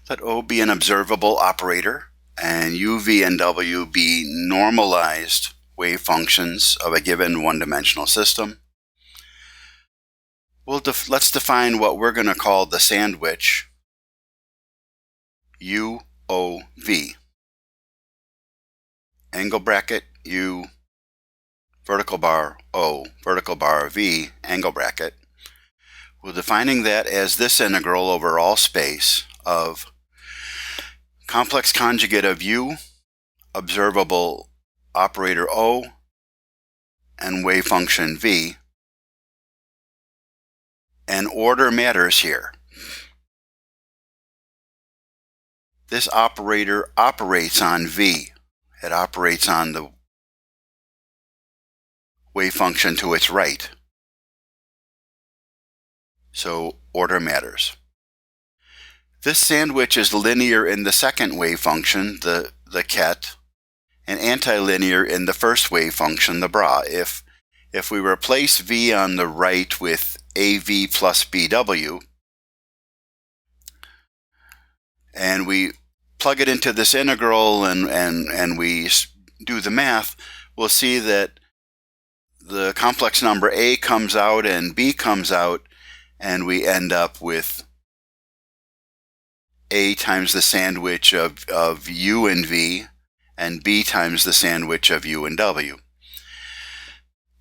Let O be an observable operator and U, V, and W be normalized wave functions of a given one-dimensional system. Let's define what we're going to call the sandwich U, O, V. Angle bracket U, vertical bar O, vertical bar V, angle bracket. We're defining that as this integral over all space of complex conjugate of U, observable operator O, and wave function V. And order matters here. This operator operates on V. It operates on the wave function to its right. So order matters. This sandwich is linear in the second wave function, the ket, and antilinear in the first wave function, the bra. If we replace v on the right with av plus bw, and we plug it into this integral and we do the math, we'll see that the complex number a comes out and b comes out, and we end up with a times the sandwich of u and v, and b times the sandwich of u and w.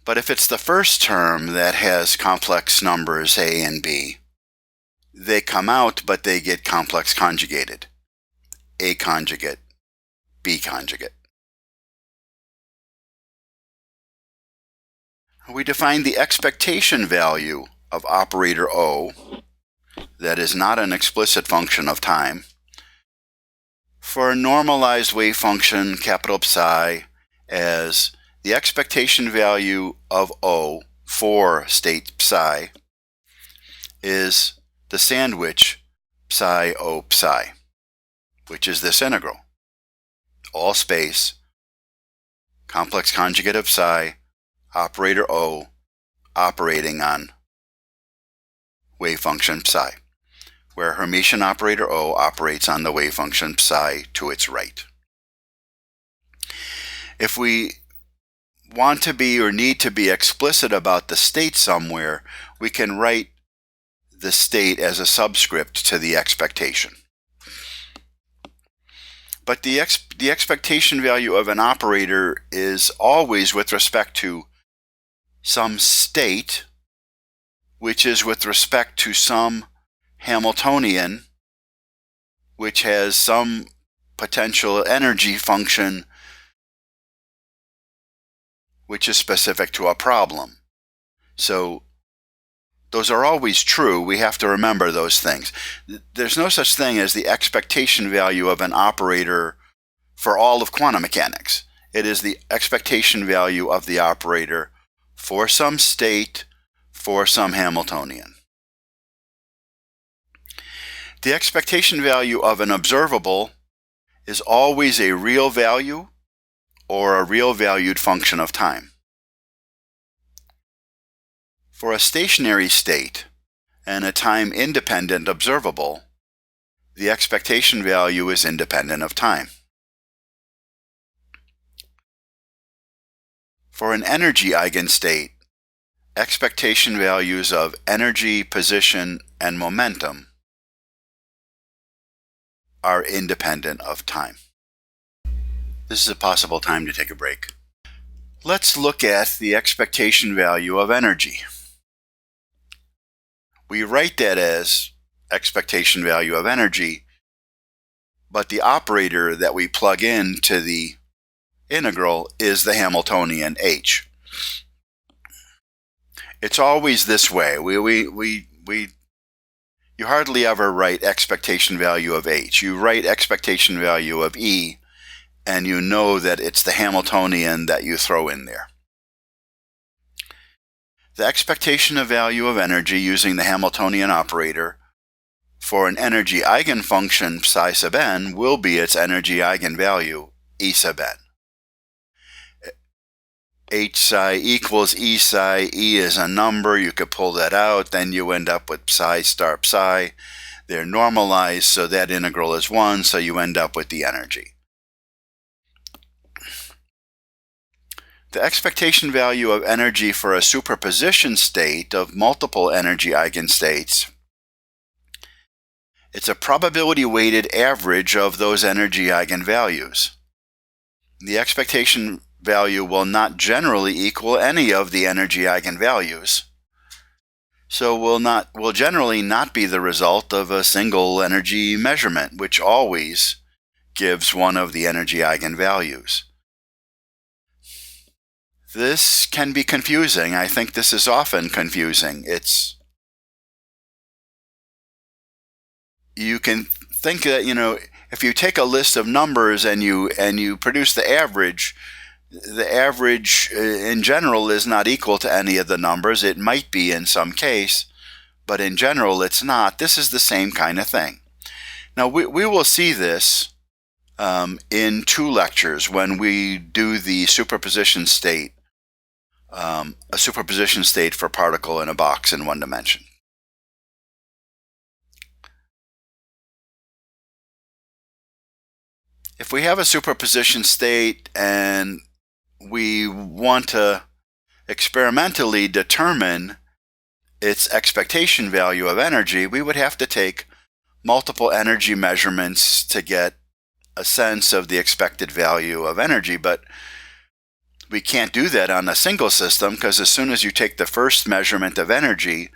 But if it's the first term that has complex numbers a and b, they come out, but they get complex conjugated. A conjugate, B conjugate. We define the expectation value of operator O, that is not an explicit function of time, for a normalized wave function, capital Psi, as the expectation value of O for state Psi is the sandwich Psi O Psi, which is this integral. All space, complex conjugate of Psi, operator O, operating on wave function Psi, where Hermitian operator O operates on the wave function Psi to its right. If we want to be or need to be explicit about the state somewhere, we can write the state as a subscript to the expectation. But the expectation value of an operator is always with respect to some state, which is with respect to some Hamiltonian, which has some potential energy function which is specific to a problem. So those are always true. We have to remember those things. There's no such thing as the expectation value of an operator for all of quantum mechanics. It is the expectation value of the operator for some state, for some Hamiltonian. The expectation value of an observable is always a real value or a real valued function of time. For a stationary state and a time-independent observable, the expectation value is independent of time. For an energy eigenstate, expectation values of energy, position, and momentum are independent of time. This is a possible time to take a break. Let's look at the expectation value of energy. We write that as expectation value of energy, but the operator that we plug into the integral is the Hamiltonian h. It's always this way. You hardly ever write expectation value of h. You write expectation value of E, and you know that it's the Hamiltonian that you throw in there. The expectation of value of energy using the Hamiltonian operator for an energy eigenfunction psi sub n will be its energy eigenvalue E sub n. H psi equals E psi. E is a number. You could pull that out. Then you end up with psi star psi. They're normalized, so that integral is 1, so you end up with the energy. The expectation value of energy for a superposition state of multiple energy eigenstates, it's a probability-weighted average of those energy eigenvalues. The expectation value will not generally equal any of the energy eigenvalues, so will generally not be the result of a single energy measurement, which always gives one of the energy eigenvalues. This can be confusing. I think this is often confusing. You can think that, if you take a list of numbers and you produce the average in general is not equal to any of the numbers. It might be in some case, but in general it's not. This is the same kind of thing. Now we will see this in 2 lectures when we do the superposition state, a superposition state for particle in a box in 1 dimension. If we have a superposition state and we want to experimentally determine its expectation value of energy, we would have to take multiple energy measurements to get a sense of the expected value of energy, but we can't do that on a single system, because as soon as you take the first measurement of energy,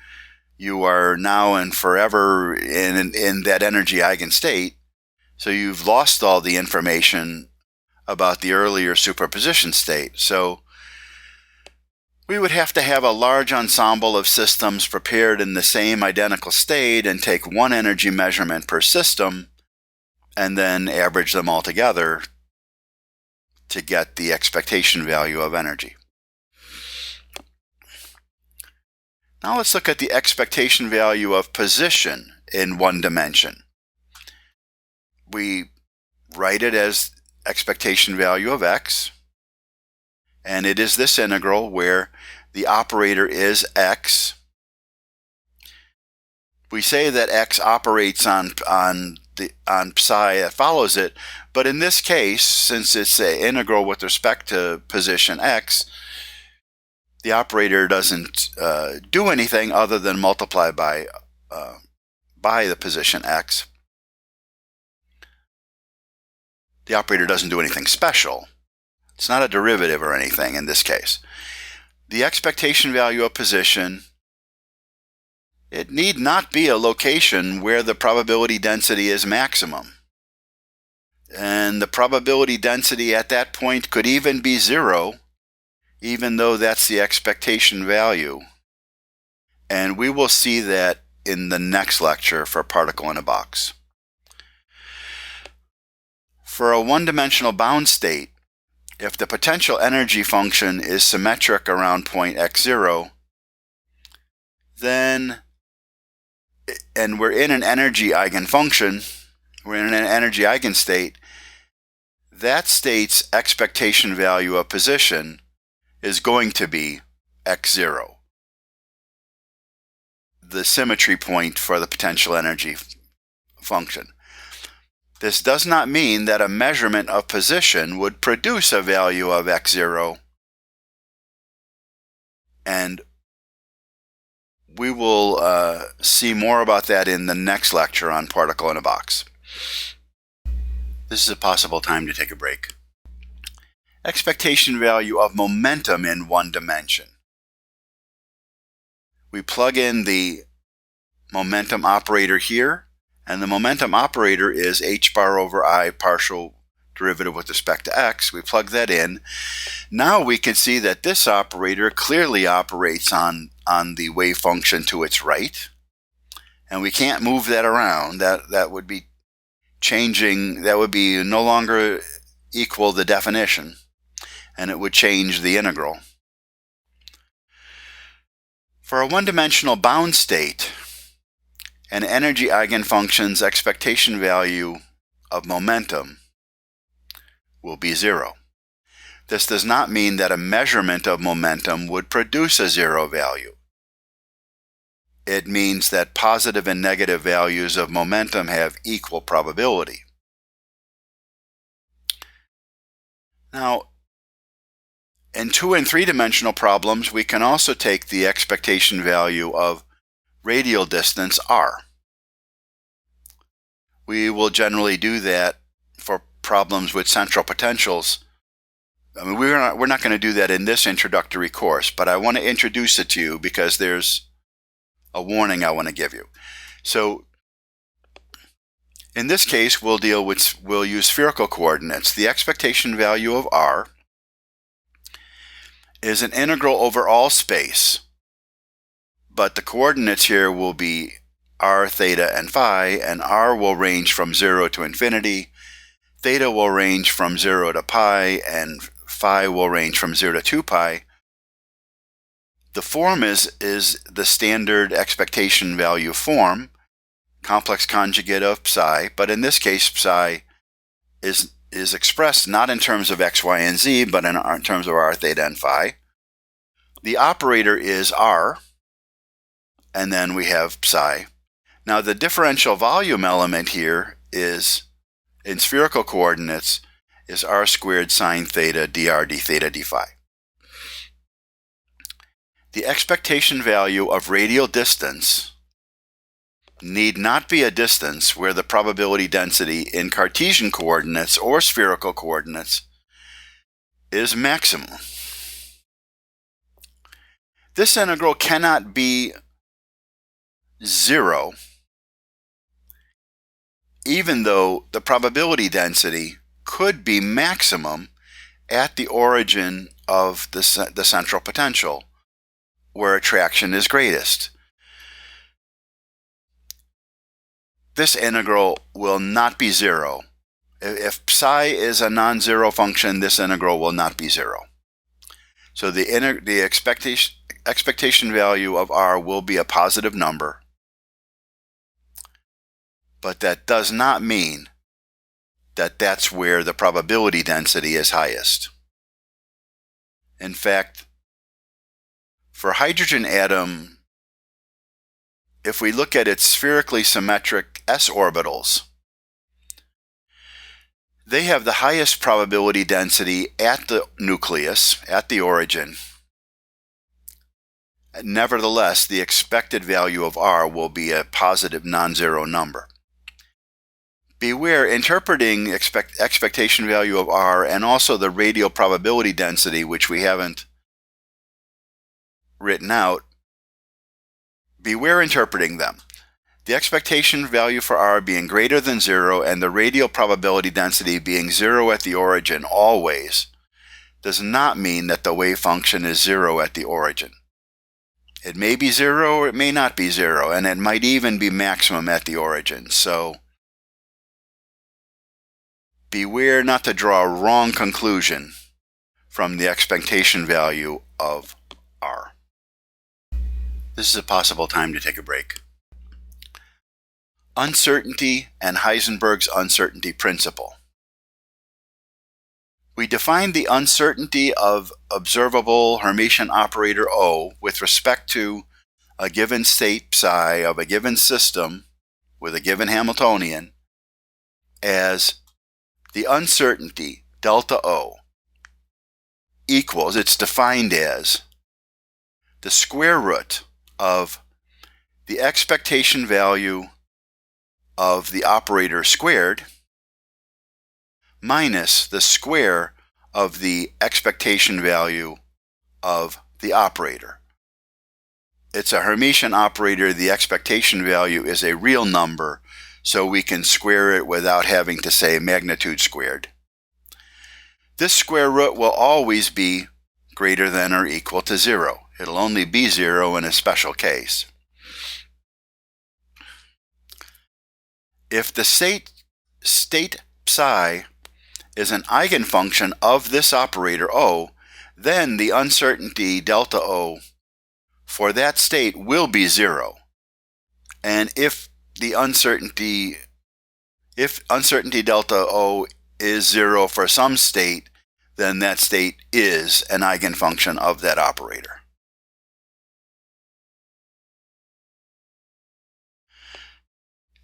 you are now and forever in that energy eigenstate, so you've lost all the information about the earlier superposition state. So we would have to have a large ensemble of systems prepared in the same identical state and take 1 energy measurement per system and then average them all together to get the expectation value of energy. Now let's look at the expectation value of position in 1 dimension. We write it as expectation value of x, and it is this integral where the operator is x. We say that x operates on psi that follows it, but in this case, since it's an integral with respect to position x, the operator doesn't do anything other than multiply by the position x. The operator doesn't do anything special. It's not a derivative or anything in this case. The expectation value of position, it need not be a location where the probability density is maximum. And the probability density at that point could even be 0, even though that's the expectation value. And we will see that in the next lecture for particle in a box. For a 1-dimensional bound state, if the potential energy function is symmetric around point x0, then, and we're in an energy eigenfunction, we're in an energy eigenstate, that state's expectation value of position is going to be x0, the symmetry point for the potential energy function. This does not mean that a measurement of position would produce a value of x0, and we will see more about that in the next lecture on particle in a box. This is a possible time to take a break. Expectation value of momentum in 1 dimension. We plug in the momentum operator here, and the momentum operator is h bar over I partial derivative with respect to x. We plug that in. Now we can see that this operator clearly operates on the wave function to its right, and we can't move that around. That would be changing, that would be no longer equal the definition, and it would change the integral. For a 1-dimensional bound state, an energy eigenfunction's expectation value of momentum will be 0. This does not mean that a measurement of momentum would produce a 0 value. It means that positive and negative values of momentum have equal probability. Now, in 2- and 3-dimensional problems, we can also take the expectation value of radial distance r. We will generally do that for problems with central potentials. I mean, we're not going to do that in this introductory course, but I want to introduce it to you because there's a warning I want to give you. So in this case, we'll use spherical coordinates. The expectation value of r is an integral over all space, but the coordinates here will be r, theta, and phi, and r will range from 0 to infinity, theta will range from 0 to pi, and phi will range from 0 to 2 pi. The form is the standard expectation value form, complex conjugate of psi, but in this case psi is is expressed not in terms of x, y, and z, but in terms of r, theta, and phi. The operator is r, and then we have psi. Now the differential volume element here is, in spherical coordinates, is r squared sine theta dr d theta d phi. The expectation value of radial distance need not be a distance where the probability density in Cartesian coordinates or spherical coordinates is maximum. This integral cannot be 0, even though the probability density could be maximum at the origin of the central potential, where attraction is greatest. This integral will not be 0. If psi is a non-zero function, this integral will not be 0. So the expectation value of r will be a positive number, but that does not mean that that's where the probability density is highest. In fact, for hydrogen atom, if we look at its spherically symmetric s orbitals, they have the highest probability density at the nucleus, at the origin. Nevertheless, the expected value of r will be a positive non-zero number. Beware, interpreting expectation value of r and also the radial probability density, which we haven't written out, beware interpreting them. The expectation value for r being greater than 0 and the radial probability density being 0 at the origin always does not mean that the wave function is 0 at the origin. It may be 0 or it may not be 0, and it might even be maximum at the origin. So beware not to draw a wrong conclusion from the expectation value of r. This is a possible time to take a break. Uncertainty and Heisenberg's uncertainty principle. We defined the uncertainty of observable Hermitian operator O with respect to a given state psi of a given system with a given Hamiltonian as the uncertainty delta O equals, it's defined as the square root of the expectation value of the operator squared minus the square of the expectation value of the operator. It's a Hermitian operator. The expectation value is a real number, so we can square it without having to say magnitude squared. This square root will always be greater than or equal to 0. It'll only be 0 in a special case. If the state psi is an eigenfunction of this operator O, then the uncertainty delta O for that state will be 0. And if uncertainty delta O is 0 for some state, then that state is an eigenfunction of that operator.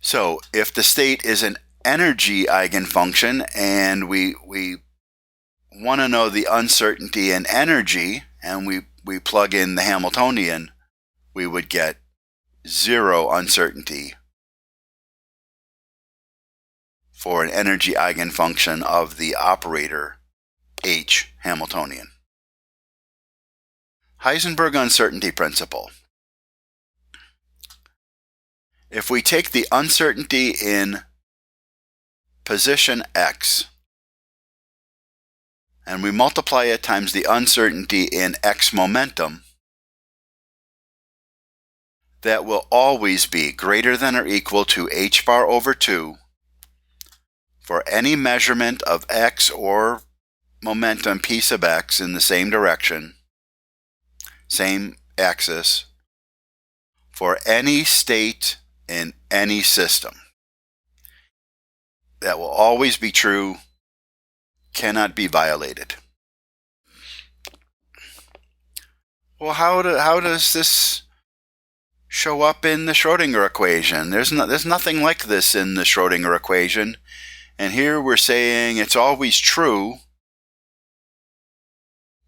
So if the state is an energy eigenfunction and we want to know the uncertainty in energy, and we plug in the Hamiltonian, we would get 0 uncertainty for an energy eigenfunction of the operator H Hamiltonian. Heisenberg uncertainty principle. If we take the uncertainty in position x and we multiply it times the uncertainty in x momentum, that will always be greater than or equal to h bar over 2 for any measurement of x or momentum p sub x in the same direction, same axis, for any state in any system. That will always be true cannot be violated. Well, how does this show up in the Schrodinger equation? There's nothing like this in the Schrodinger equation. And here we're saying it's always true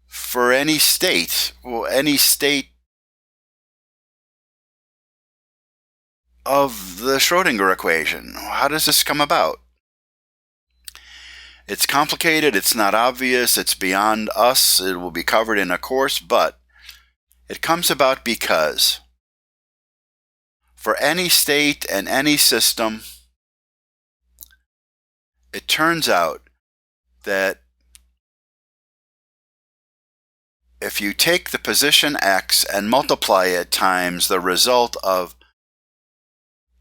for any state. Well, any state of the Schrodinger equation. How does this come about? It's complicated, it's not obvious, it's beyond us, it will be covered in a course, but it comes about because for any state and any system, it turns out that if you take the position x and multiply it times the result of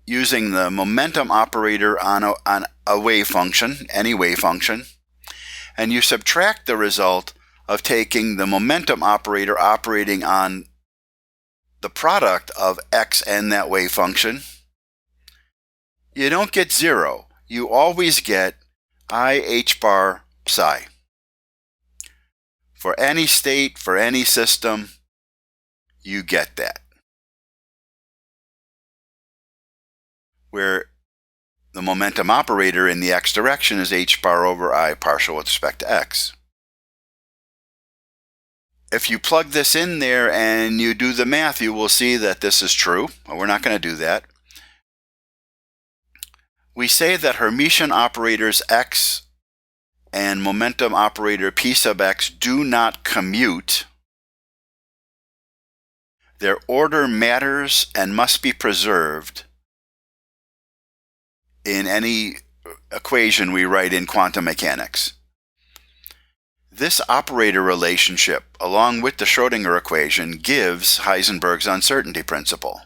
using the momentum operator on a wave function, any wave function, and you subtract the result of taking the momentum operator operating on the product of x and that wave function, you don't get 0. You always get I h bar psi. For any state, for any system, you get that. Where the momentum operator in the x direction is h bar over I partial with respect to x. If you plug this in there and you do the math, you will see that this is true. Well, we're not going to do that. We say that Hermitian operators x and momentum operator p sub x do not commute. Their order matters and must be preserved in any equation we write in quantum mechanics. This operator relationship, along with the Schrodinger equation, gives Heisenberg's uncertainty principle.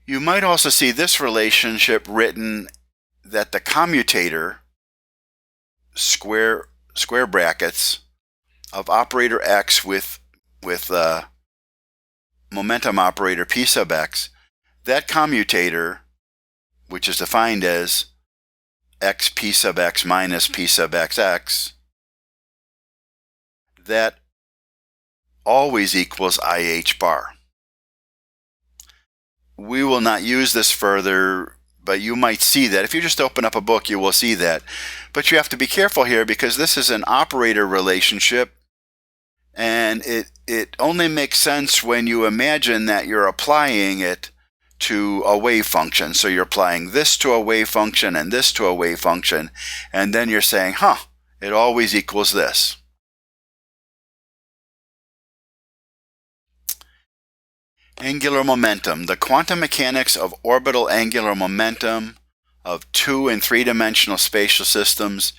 You might also see this relationship written that the commutator, square brackets, of operator x with momentum operator p sub x, that commutator, which is defined as x p sub x minus p sub xx, that always equals IH bar. We will not use this further, but you might see that. If you just open up a book, you will see that. But you have to be careful here because this is an operator relationship, and it only makes sense when you imagine that you're applying it to a wave function. So you're applying this to a wave function and this to a wave function, and then you're saying, it always equals this. Angular momentum. The quantum mechanics of orbital angular momentum of 2- and 3-dimensional spatial systems.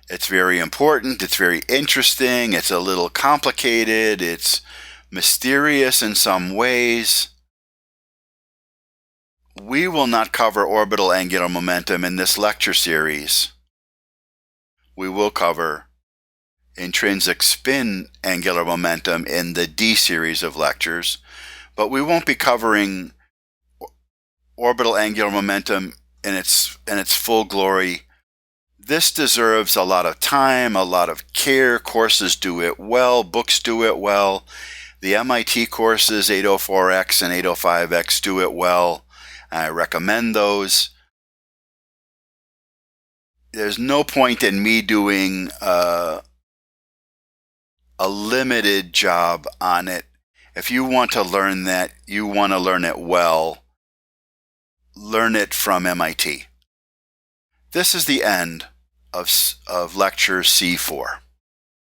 It's very important, it's very interesting, it's a little complicated, it's mysterious in some ways. We will not cover orbital angular momentum in this lecture series. We will cover intrinsic spin angular momentum in the D series of lectures, but we won't be covering orbital angular momentum in its full glory. This deserves a lot of time, a lot of care. Courses do it well, books do it well. The MIT courses 804X and 805X do it well. I recommend those. There's no point in me doing a limited job on it. If you want to learn that, you want to learn it well, learn it from MIT. This is the end of lecture C4.